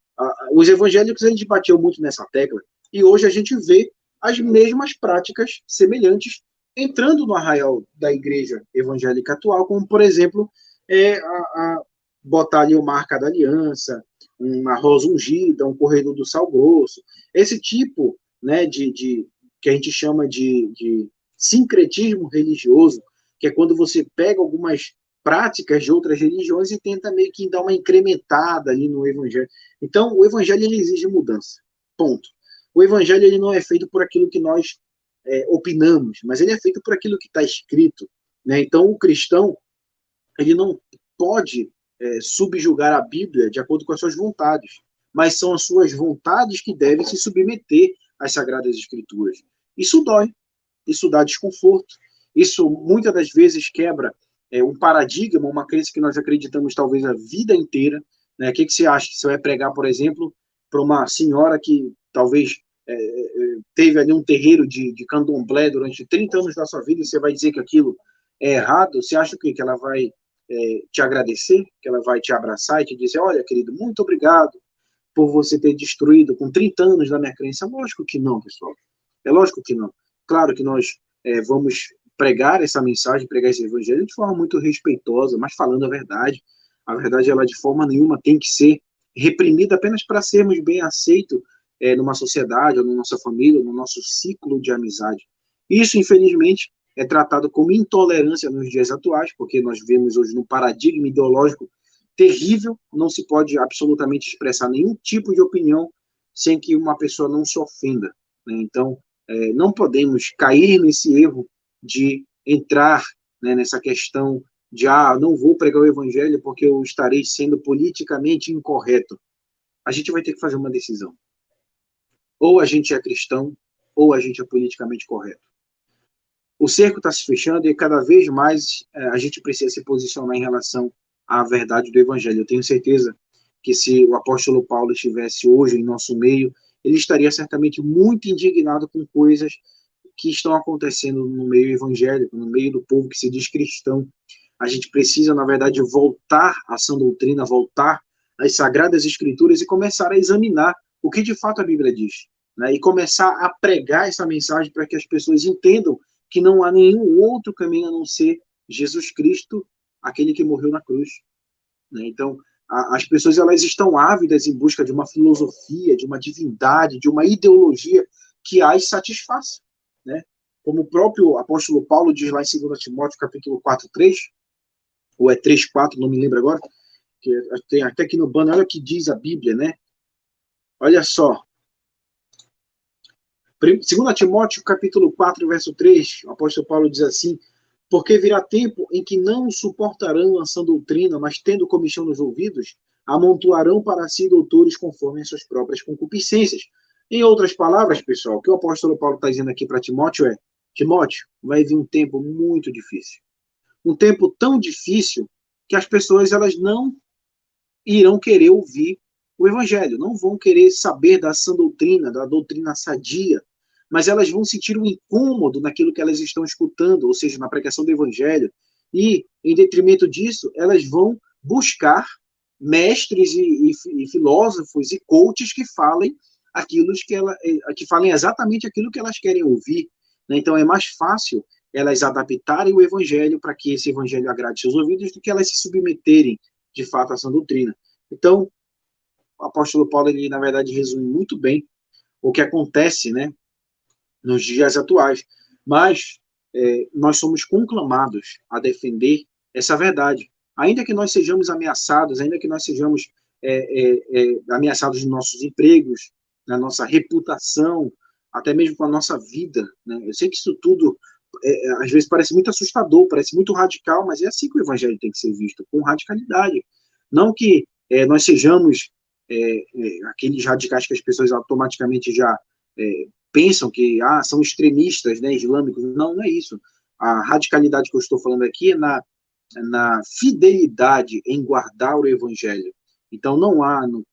os evangélicos, eles batiam muito nessa tecla, e hoje a gente vê as mesmas práticas semelhantes entrando no arraial da igreja evangélica atual, como, por exemplo, botar ali uma marca da aliança, uma rosa ungida, um corredor do sal grosso, esse tipo, né, que a gente chama de sincretismo religioso, que é quando você pega algumas práticas de outras religiões e tenta meio que dar uma incrementada ali no evangelho. Então, o evangelho ele exige mudança. Ponto. O evangelho ele não é feito por aquilo que nós opinamos, mas ele é feito por aquilo que está escrito. Né? Então, o cristão ele não pode subjugar a Bíblia de acordo com as suas vontades, mas são as suas vontades que devem se submeter às Sagradas Escrituras. Isso dói, isso dá desconforto, isso muitas das vezes quebra um paradigma, uma crença que nós acreditamos talvez a vida inteira. Né? O que você acha? Você vai pregar, por exemplo, para uma senhora que talvez teve ali um terreiro de candomblé durante 30 anos da sua vida e você vai dizer que aquilo é errado? Você acha o quê? Que ela vai te agradecer, que ela vai te abraçar e te dizer, olha, querido, muito obrigado por você ter destruído com 30 anos da minha crença. Lógico que não, pessoal. É lógico que não. Claro que nós vamos pregar essa mensagem, pregar esse evangelho de forma muito respeitosa, mas falando a verdade. A verdade, ela de forma nenhuma tem que ser reprimida apenas para sermos bem aceitos numa sociedade, ou na nossa família, ou no nosso ciclo de amizade. Isso, infelizmente, é tratado como intolerância nos dias atuais, porque nós vemos hoje num paradigma ideológico terrível, não se pode absolutamente expressar nenhum tipo de opinião sem que uma pessoa não se ofenda, né? Então, não podemos cair nesse erro de entrar, né, nessa questão de, não vou pregar o evangelho porque eu estarei sendo politicamente incorreto. A gente vai ter que fazer uma decisão. Ou a gente é cristão, ou a gente é politicamente correto. O cerco está se fechando e cada vez mais a gente precisa se posicionar em relação à verdade do Evangelho. Eu tenho certeza que se o apóstolo Paulo estivesse hoje em nosso meio, ele estaria certamente muito indignado com coisas que estão acontecendo no meio evangélico, no meio do povo que se diz cristão. A gente precisa, na verdade, voltar à sã doutrina, voltar às sagradas escrituras e começar a examinar o que de fato a Bíblia diz, né? E começar a pregar essa mensagem para que as pessoas entendam que não há nenhum outro caminho a não ser Jesus Cristo, aquele que morreu na cruz, né? Então, as pessoas elas estão ávidas em busca de uma filosofia, de uma divindade, de uma ideologia que as satisfaça, né? Como o próprio apóstolo Paulo diz lá em 2 Timóteo, capítulo 4:3, ou é 3:4, não me lembro agora, que tem até aqui no banner, olha o que diz a Bíblia, né? Olha só, 2 Timóteo, capítulo 4, verso 3, o apóstolo Paulo diz assim, porque virá tempo em que não suportarão a sã doutrina, mas tendo comichão nos ouvidos, amontoarão para si doutores conforme as suas próprias concupiscências. Em outras palavras, pessoal, o que o apóstolo Paulo está dizendo aqui para Timóteo é, Timóteo, vai vir um tempo muito difícil. Um tempo tão difícil que as pessoas elas não irão querer ouvir o evangelho, não vão querer saber da sã doutrina, da doutrina sadia, mas elas vão sentir um incômodo naquilo que elas estão escutando, ou seja, na pregação do evangelho, e, em detrimento disso, elas vão buscar mestres e filósofos e coaches que falem que falem exatamente aquilo que elas querem ouvir, né? Então é mais fácil elas adaptarem o evangelho para que esse evangelho agrade seus ouvidos do que elas se submeterem de fato a essa doutrina. Então, o apóstolo Paulo, ele, na verdade, resume muito bem o que acontece, né, nos dias atuais. Mas nós somos conclamados a defender essa verdade. Ainda que nós sejamos ameaçados, ainda que nós sejamos ameaçados nos nossos empregos, na nossa reputação, até mesmo com a nossa vida, né? Eu sei que isso tudo, às vezes, parece muito assustador, parece muito radical, mas é assim que o evangelho tem que ser visto, com radicalidade. Não que nós sejamos aqueles radicais que as pessoas automaticamente já pensam que são extremistas, né, islâmicos. Não, não é isso. A radicalidade que eu estou falando aqui é na fidelidade em guardar o evangelho. Então não há no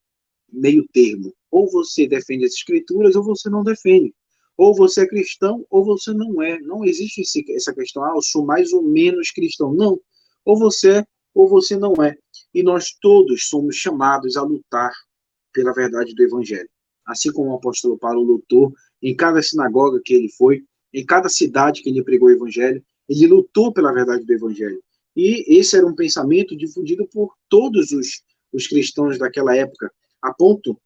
meio termo. Ou você defende as escrituras ou você não defende. Ou você é cristão ou você não é. Não existe essa questão, eu sou mais ou menos cristão. Não. Ou você é ou você não é. E nós todos somos chamados a lutar pela verdade do evangelho. Assim como o apóstolo Paulo lutou em cada sinagoga que ele foi, em cada cidade que ele pregou o evangelho, ele lutou pela verdade do evangelho. E esse era um pensamento difundido por todos os cristãos daquela época, a ponto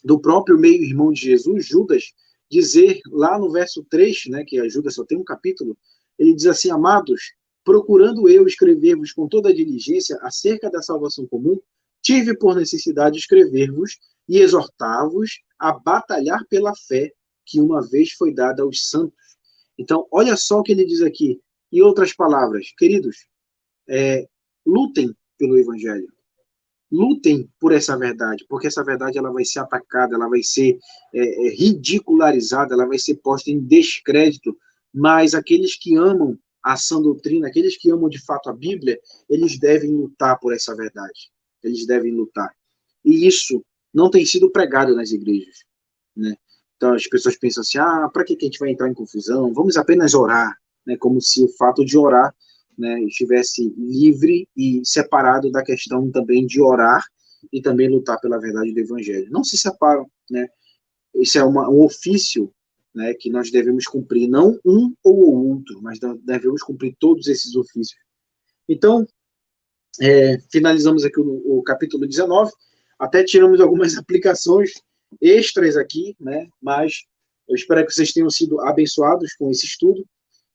do próprio meio-irmão de Jesus, Judas, dizer lá no verso 3, né, que a Judas só tem um capítulo, ele diz assim, amados, procurando eu escrever-vos com toda a diligência acerca da salvação comum, tive por necessidade escrever-vos e exortar-vos a batalhar pela fé que uma vez foi dada aos santos. Então, olha só o que ele diz aqui. Em outras palavras, queridos, lutem pelo evangelho. Lutem por essa verdade, porque essa verdade ela vai ser atacada, ela vai ser ridicularizada, ela vai ser posta em descrédito, mas aqueles que amam a sã doutrina, aqueles que amam de fato a Bíblia, eles devem lutar por essa verdade, eles devem lutar. E isso não tem sido pregado nas igrejas, né? Então as pessoas pensam assim, para que a gente vai entrar em confusão? Vamos apenas orar, né? Como se o fato de orar né, estivesse livre e separado da questão também de orar e também lutar pela verdade do Evangelho. Não se separam, né? Isso é um ofício, né, que nós devemos cumprir, não um ou o outro, mas devemos cumprir todos esses ofícios. Então, finalizamos aqui o capítulo 19, até tiramos algumas aplicações extras aqui, né, mas eu espero que vocês tenham sido abençoados com esse estudo.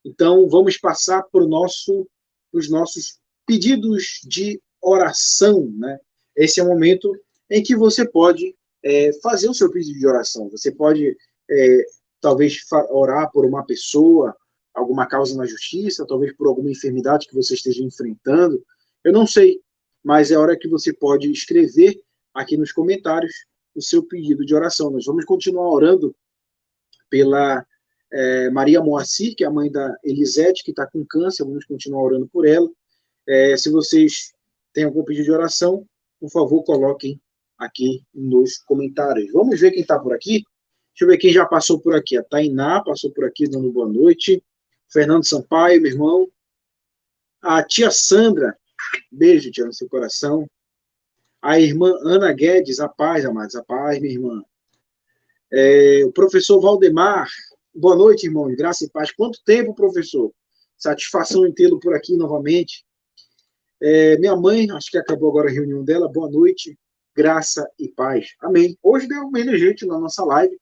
Então, vamos passar para os nossos pedidos de oração, né? Esse é o momento em que você pode fazer o seu pedido de oração. Você pode, talvez, orar por uma pessoa, alguma causa na justiça, talvez por alguma enfermidade que você esteja enfrentando. Eu não sei, mas é hora que você pode escrever aqui nos comentários o seu pedido de oração. Nós vamos continuar orando pela Maria Moacir, que é a mãe da Elisete, que está com câncer, vamos continuar orando por ela. Se vocês têm algum pedido de oração, por favor, coloquem aqui nos comentários. Vamos ver quem está por aqui. Deixa eu ver quem já passou por aqui. A Tainá passou por aqui dando boa noite. Fernando Sampaio, meu irmão. A tia Sandra, beijo, tia, no seu coração. A irmã Ana Guedes, a paz, amados, a paz, minha irmã. O professor Valdemar, boa noite, irmãos, graça e paz. Quanto tempo, professor? Satisfação em tê-lo por aqui novamente. Minha mãe, acho que acabou agora a reunião dela, boa noite, graça e paz. Amém. Hoje deu menos gente na nossa live,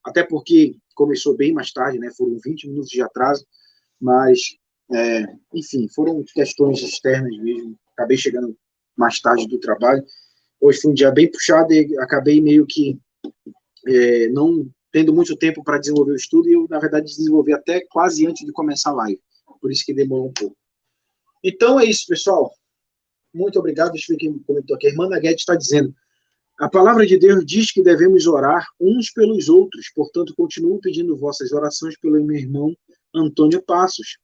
até porque começou bem mais tarde, né? Foram 20 minutos de atraso, mas, enfim, foram questões externas mesmo. Acabei chegando mais tarde do trabalho. Hoje foi um dia bem puxado e acabei meio que não tendo muito tempo para desenvolver o estudo, e eu, na verdade, desenvolvi até quase antes de começar a live. Por isso que demorou um pouco. Então é isso, pessoal. Muito obrigado. Deixa eu ver quem comentou aqui. A irmã Guedes está dizendo: a palavra de Deus diz que devemos orar uns pelos outros, portanto, continuo pedindo vossas orações pelo meu irmão Antônio Passos,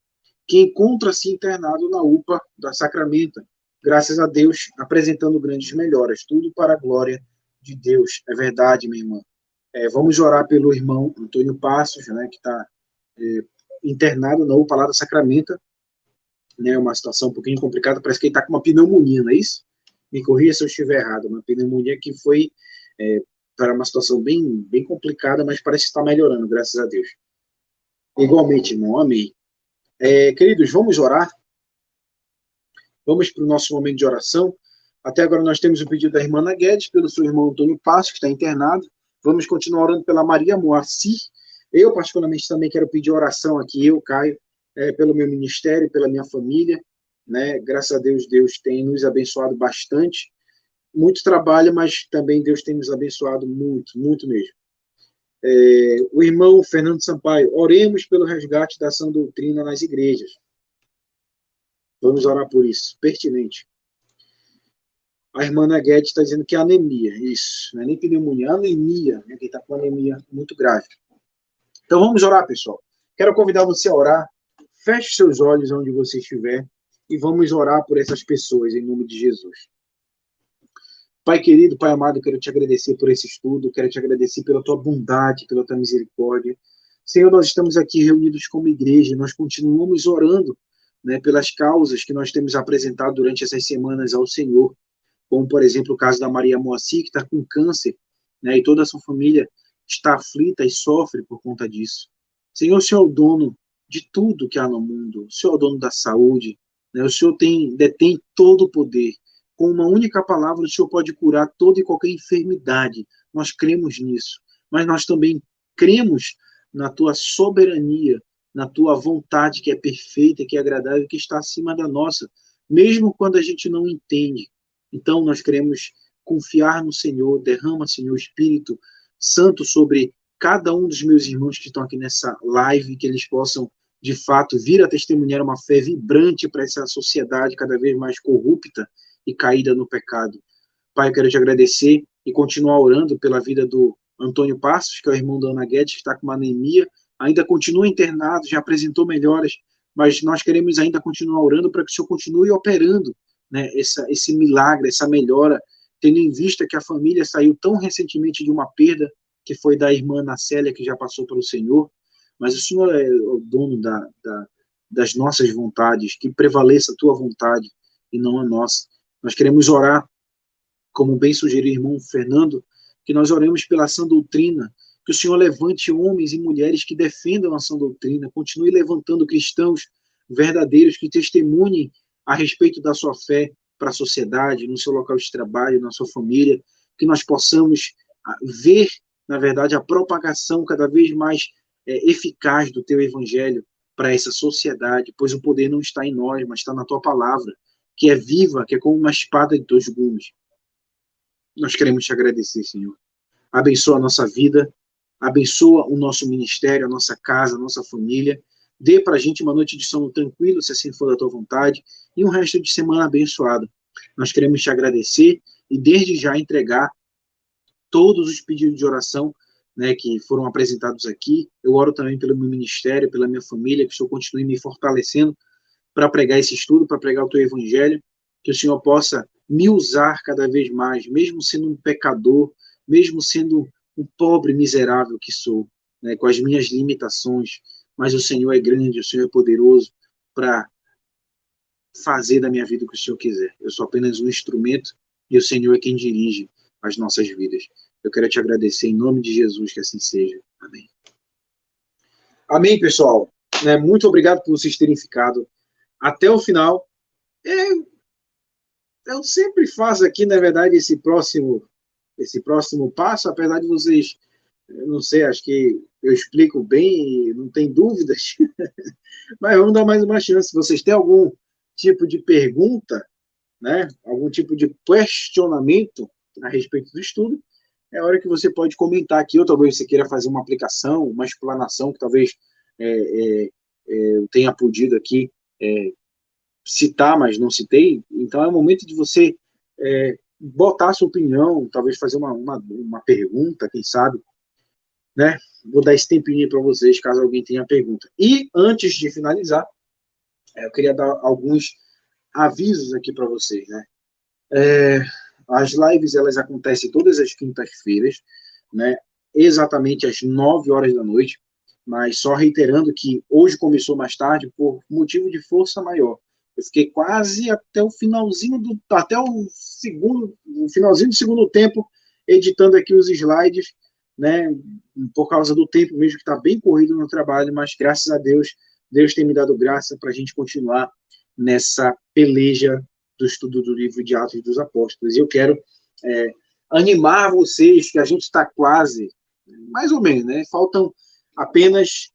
que encontra-se internado na UPA da Sacramento. Graças a Deus, apresentando grandes melhoras. Tudo para a glória de Deus. É verdade, minha irmã. Vamos orar pelo irmão Antônio Passos, né, que está internado na UPA lá da Sacramento, né, uma situação um pouquinho complicada, parece que ele está com uma pneumonia, não é isso? Me corrija se eu estiver errado, uma pneumonia que foi para uma situação bem, bem complicada, mas parece que está melhorando, graças a Deus. Igualmente, irmão, amém. Queridos, vamos orar? Vamos para o nosso momento de oração. Até agora nós temos o pedido da irmã Ana Guedes, pelo seu irmão Antônio Passos, que está internado. Vamos continuar orando pela Maria Moacir. Eu, particularmente, também quero pedir oração aqui, eu, Caio, pelo meu ministério, pela minha família, né? Graças a Deus, Deus tem nos abençoado bastante. Muito trabalho, mas também Deus tem nos abençoado muito, muito mesmo. O irmão Fernando Sampaio, oremos pelo resgate da sã doutrina nas igrejas. Vamos orar por isso, pertinente. A irmã Ana Guedes está dizendo que é anemia, isso, não é nem pneumonia, é anemia, né, que está com anemia muito grave. Então vamos orar, pessoal. Quero convidar você a orar, feche seus olhos onde você estiver e vamos orar por essas pessoas, em nome de Jesus. Pai querido, Pai amado, quero te agradecer por esse estudo, quero te agradecer pela tua bondade, pela tua misericórdia. Senhor, nós estamos aqui reunidos como igreja, nós continuamos orando, né, pelas causas que nós temos apresentado durante essas semanas ao Senhor, como, por exemplo, o caso da Maria Moacir, que está com câncer, né, e toda a sua família está aflita e sofre por conta disso. Senhor, o Senhor é o dono de tudo que há no mundo, o Senhor é o dono da saúde, né, o Senhor detém todo o poder. Com uma única palavra, o Senhor pode curar toda e qualquer enfermidade. Nós cremos nisso, mas nós também cremos na tua soberania, na tua vontade que é perfeita, que é agradável, que está acima da nossa, mesmo quando a gente não entende. Então, nós queremos confiar no Senhor. Derrama, Senhor, o Espírito Santo sobre cada um dos meus irmãos que estão aqui nessa live, que eles possam, de fato, vir a testemunhar uma fé vibrante para essa sociedade cada vez mais corrupta e caída no pecado. Pai, eu quero te agradecer e continuar orando pela vida do Antônio Passos, que é o irmão da Ana Guedes, que está com uma anemia, ainda continua internado, já apresentou melhoras, mas nós queremos ainda continuar orando para que o Senhor continue operando, né, esse milagre, essa melhora, tendo em vista que a família saiu tão recentemente de uma perda, que foi da irmã Ana Célia, que já passou pelo Senhor, mas o Senhor é o dono das nossas vontades, que prevaleça a tua vontade e não a nossa. Nós queremos orar, como bem sugeriu o irmão Fernando, que nós oremos pela sã doutrina, que o Senhor levante homens e mulheres que defendam a sã doutrina, continue levantando cristãos verdadeiros que testemunhem a respeito da sua fé para a sociedade, no seu local de trabalho, na sua família, que nós possamos ver, na verdade, a propagação cada vez mais eficaz do teu evangelho para essa sociedade, pois o poder não está em nós, mas está na tua palavra, que é viva, que é como uma espada de dois gumes. Nós queremos te agradecer, Senhor. Abençoa a nossa vida, abençoa o nosso ministério, a nossa casa, a nossa família. Dê para a gente uma noite de sono tranquilo, se assim for da tua vontade, e um resto de semana abençoado. Nós queremos te agradecer e desde já entregar todos os pedidos de oração, né, que foram apresentados aqui. Eu oro também pelo meu ministério, pela minha família, que o Senhor continue me fortalecendo para pregar esse estudo, para pregar o teu evangelho, que o Senhor possa me usar cada vez mais, mesmo sendo um pecador, mesmo sendo um pobre miserável que sou, né, com as minhas limitações, mas o Senhor é grande, o Senhor é poderoso para fazer da minha vida o que o Senhor quiser. Eu sou apenas um instrumento e o Senhor é quem dirige as nossas vidas. Eu quero te agradecer em nome de Jesus, que assim seja. Amém. Amém, pessoal. Muito obrigado por vocês terem ficado até o final. Eu sempre faço aqui, na verdade, esse próximo passo, apesar de vocês, eu não sei, acho que eu explico bem, não tem dúvidas, mas vamos dar mais uma chance. Se vocês têm algum tipo de pergunta, né, algum tipo de questionamento a respeito do estudo, é hora que você pode comentar aqui, ou talvez você queira fazer uma aplicação, uma explanação, que talvez eu tenha podido aqui citar, mas não citei. Então é o momento de você botar a sua opinião, talvez fazer uma pergunta, quem sabe, né? Vou dar esse tempinho para vocês, caso alguém tenha pergunta. E antes de finalizar, eu queria dar alguns avisos aqui para vocês, né? As lives, elas acontecem todas as quintas-feiras, né? Exatamente às 9 horas da noite, mas só reiterando que hoje começou mais tarde por motivo de força maior. Eu fiquei quase até o finalzinho do segundo tempo editando aqui os slides, né? Por causa do tempo mesmo que está bem corrido no trabalho, mas graças a Deus, Deus tem me dado graça para a gente continuar nessa peleja do estudo do livro de Atos dos Apóstolos. E eu quero animar vocês que a gente está quase, mais ou menos, né? Faltam apenas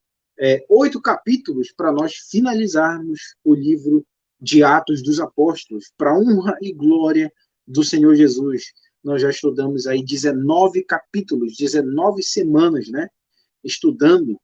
8 capítulos para nós finalizarmos o livro de Atos dos Apóstolos, para honra e glória do Senhor Jesus. Nós já estudamos aí 19 capítulos, 19 semanas, né? Estudando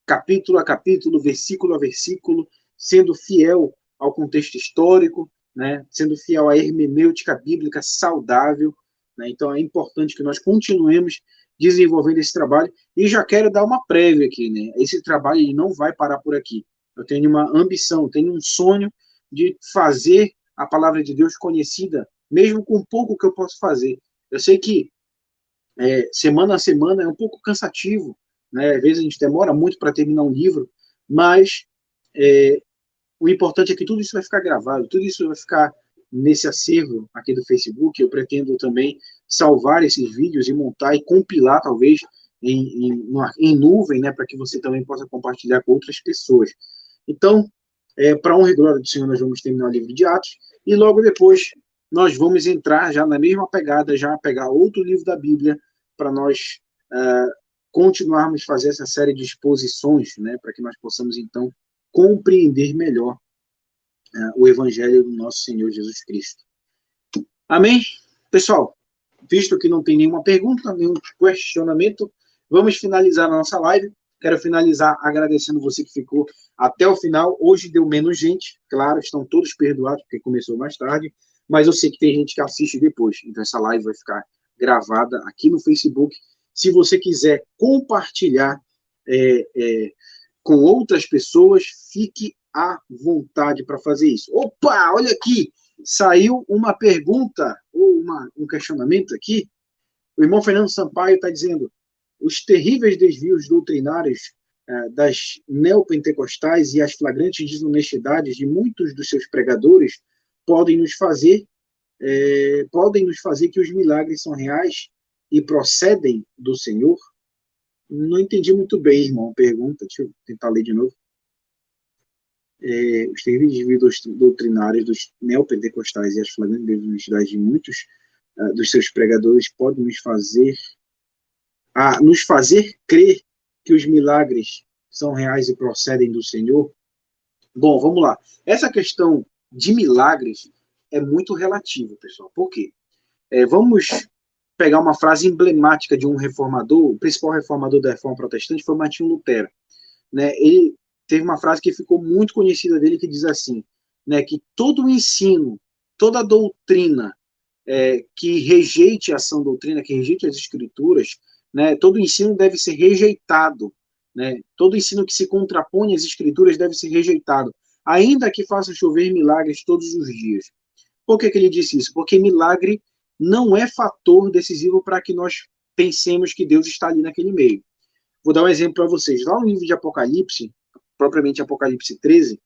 capítulo a capítulo, versículo a versículo, sendo fiel ao contexto histórico, né? Sendo fiel à hermenêutica bíblica saudável, né? Então é importante que nós continuemos desenvolvendo esse trabalho, e já quero dar uma prévia aqui, né? Esse trabalho ele não vai parar por aqui. Eu tenho uma ambição, tenho um sonho de fazer a palavra de Deus conhecida, mesmo com o pouco que eu posso fazer. Eu sei que semana a semana é um pouco cansativo, né? Às vezes a gente demora muito para terminar um livro, mas o importante é que tudo isso vai ficar gravado, tudo isso vai ficar nesse acervo aqui do Facebook. Eu pretendo também salvar esses vídeos e montar e compilar, talvez, em nuvem, né, para que você também possa compartilhar com outras pessoas. Então, para honra e glória do Senhor, nós vamos terminar o livro de Atos, e logo depois nós vamos entrar já na mesma pegada, já pegar outro livro da Bíblia, para nós continuarmos a fazer essa série de exposições, né, para que nós possamos, então, compreender melhor o Evangelho do nosso Senhor Jesus Cristo. Amém? Pessoal, visto que não tem nenhuma pergunta, nenhum questionamento, vamos finalizar a nossa live. Quero finalizar agradecendo você que ficou até o final. Hoje deu menos gente, claro, estão todos perdoados, porque começou mais tarde, mas eu sei que tem gente que assiste depois, então essa live vai ficar gravada aqui no Facebook. Se você quiser compartilhar com outras pessoas, fique à vontade para fazer isso. Opa, olha aqui, saiu uma pergunta, ou um questionamento aqui. O irmão Fernando Sampaio está dizendo: os terríveis desvios doutrinários das neopentecostais e as flagrantes desonestidades de muitos dos seus pregadores podem nos fazer que os milagres são reais e procedem do Senhor? Não entendi muito bem, irmão, a pergunta. Deixa eu tentar ler de novo. Os terríveis doutrinários dos neopentecostais e as flagrantes desonestidades de muitos dos seus pregadores podem nos fazer crer que os milagres são reais e procedem do Senhor? Bom, vamos lá. Essa questão de milagres é muito relativa, pessoal. Por quê? Vamos pegar uma frase emblemática de um reformador, o principal reformador da Reforma Protestante foi Martinho Lutero. Né? Ele teve uma frase que ficou muito conhecida dele, que diz assim, né, que todo o ensino, toda a doutrina que rejeite a sã doutrina, que rejeite as escrituras, né, todo ensino deve ser rejeitado. Né? Todo ensino que se contrapõe às escrituras deve ser rejeitado, ainda que faça chover milagres todos os dias. Por que ele disse isso? Porque milagre não é fator decisivo para que nós pensemos que Deus está ali naquele meio. Vou dar um exemplo para vocês. Lá no livro de Apocalipse, propriamente Apocalipse 13,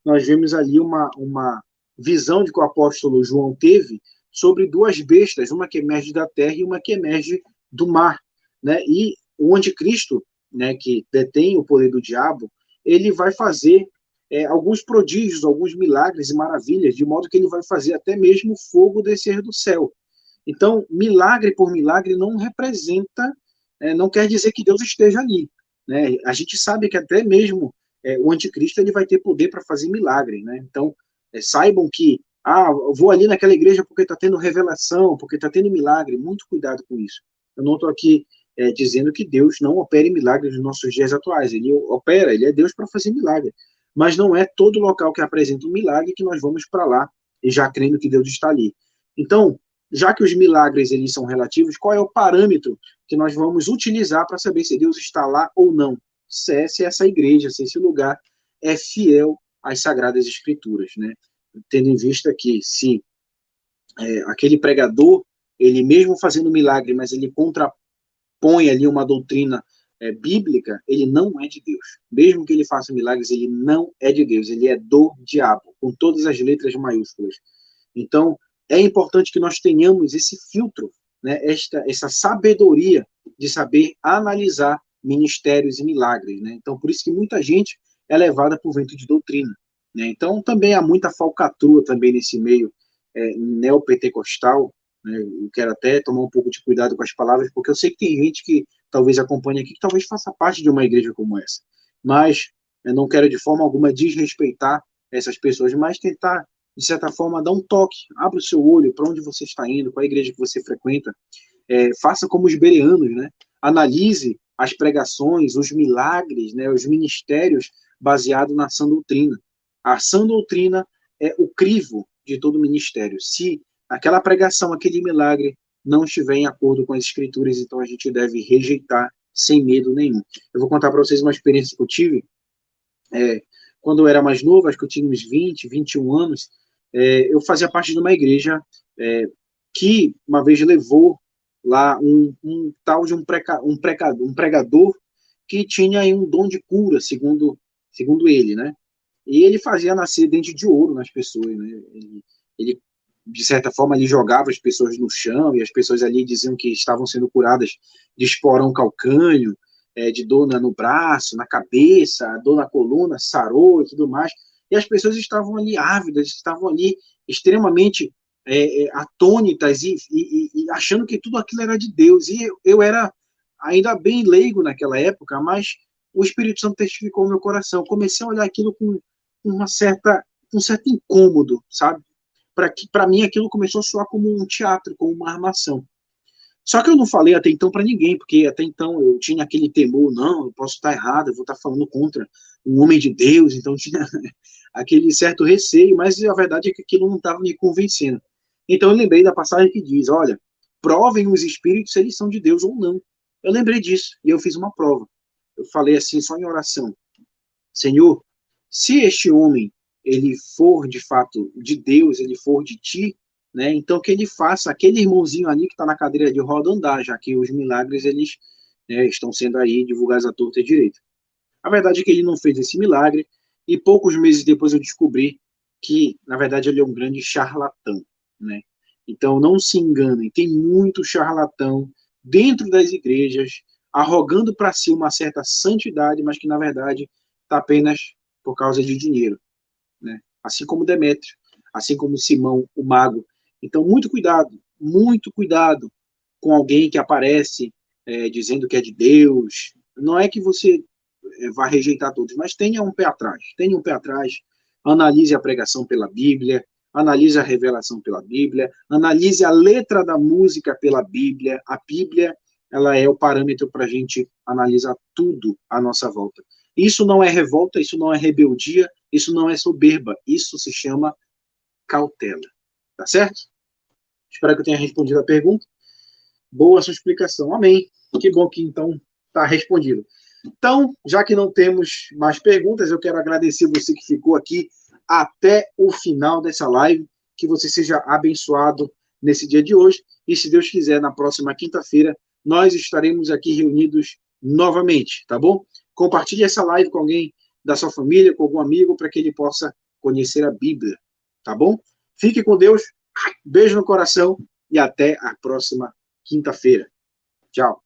nós vemos ali uma visão de que o apóstolo João teve sobre duas bestas, uma que emerge da terra e uma que emerge do mar. Né? E o anticristo, né, que detém o poder do diabo, ele vai fazer alguns prodígios, alguns milagres e maravilhas, de modo que ele vai fazer até mesmo fogo descer do céu. Então, milagre por milagre não representa, não quer dizer que Deus esteja ali. Né? A gente sabe que até mesmo o anticristo ele vai ter poder para fazer milagre. Né? Então, saibam que, eu vou ali naquela igreja porque está tendo revelação, porque está tendo milagre. Muito cuidado com isso. Eu não estou aqui dizendo que Deus não opere milagres nos nossos dias atuais. Ele opera, ele é Deus para fazer milagre. Mas não é todo local que apresenta um milagre que nós vamos para lá e já crendo que Deus está ali. Então, já que os milagres eles são relativos, qual é o parâmetro que nós vamos utilizar para saber se Deus está lá ou não? Se essa igreja, se esse lugar é fiel às Sagradas Escrituras, né? Tendo em vista que se aquele pregador, ele mesmo fazendo milagre, mas ele contrapõe ali uma doutrina bíblica, ele não é de Deus. Mesmo que ele faça milagres, ele não é de Deus, ele é do diabo, com todas as letras maiúsculas. Então, é importante que nós tenhamos esse filtro, né, essa sabedoria de saber analisar ministérios e milagres. Né? Então, por isso que muita gente é levada por vento de doutrina. Né? Então, também há muita falcatrua também nesse meio neopentecostal. Né? Eu quero até tomar um pouco de cuidado com as palavras, porque eu sei que tem gente que talvez acompanhe aqui, que talvez faça parte de uma igreja como essa. Mas eu não quero de forma alguma desrespeitar essas pessoas, mas tentar de certa forma, dá um toque, abre o seu olho para onde você está indo, qual a igreja que você frequenta, faça como os bereanos, né? Analise as pregações, os milagres, né? Os ministérios baseados na sã doutrina. A sã doutrina é o crivo de todo ministério. Se aquela pregação, aquele milagre não estiver em acordo com as escrituras, então a gente deve rejeitar sem medo nenhum. Eu vou contar para vocês uma experiência que eu tive quando eu era mais novo, acho que eu tinha uns 20, 21 anos, eu fazia parte de uma igreja que uma vez levou lá um tal de um pregador que tinha aí um dom de cura, segundo ele, né? E ele fazia nascer dente de ouro nas pessoas, né? Ele de certa forma, ele jogava as pessoas no chão e as pessoas ali diziam que estavam sendo curadas de esporão calcâneo, de dor no braço, na cabeça, dor na coluna, sarou e tudo mais. E as pessoas estavam ali ávidas, estavam ali extremamente atônitas e achando que tudo aquilo era de Deus. E eu era ainda bem leigo naquela época, mas o Espírito Santo testificou no meu coração. Comecei a olhar aquilo com um certo incômodo, sabe? Para mim aquilo começou a soar como um teatro, como uma armação. Só que eu não falei até então para ninguém, porque até então eu tinha aquele temor, não, eu posso estar errado, eu vou estar falando contra um homem de Deus, então tinha aquele certo receio, mas a verdade é que aquilo não estava me convencendo. Então eu lembrei da passagem que diz, olha, provem os espíritos se eles são de Deus ou não. Eu lembrei disso, e eu fiz uma prova. Eu falei assim, só em oração, Senhor, se este homem ele for de fato de Deus, ele for de ti, né? Então que ele faça aquele irmãozinho ali que está na cadeira de roda andar, já que os milagres eles estão sendo aí divulgados à torta e direito. A verdade é que ele não fez esse milagre, e poucos meses depois eu descobri que, na verdade, ele é um grande charlatão, né? Então, não se enganem, tem muito charlatão dentro das igrejas, arrogando para si uma certa santidade, mas que, na verdade, está apenas por causa de dinheiro, né? Assim como Demétrio, assim como Simão, o mago. Então, muito cuidado com alguém que aparece dizendo que é de Deus. Não é que você vá rejeitar todos, mas tenha um pé atrás, analise a pregação pela Bíblia, analise a revelação pela Bíblia, analise a letra da música pela Bíblia. A Bíblia, ela é o parâmetro para a gente analisar tudo à nossa volta. Isso não é revolta, isso não é rebeldia, isso não é soberba, isso se chama cautela. Tá certo? Espero que eu tenha respondido a pergunta. Boa sua explicação. Amém. Que bom que então está respondido. Então, já que não temos mais perguntas, eu quero agradecer você que ficou aqui até o final dessa live. Que você seja abençoado nesse dia de hoje. E se Deus quiser, na próxima quinta-feira, nós estaremos aqui reunidos novamente, tá bom? Compartilhe essa live com alguém da sua família, com algum amigo, para que ele possa conhecer a Bíblia, tá bom? Fique com Deus, beijo no coração e até a próxima quinta-feira. Tchau.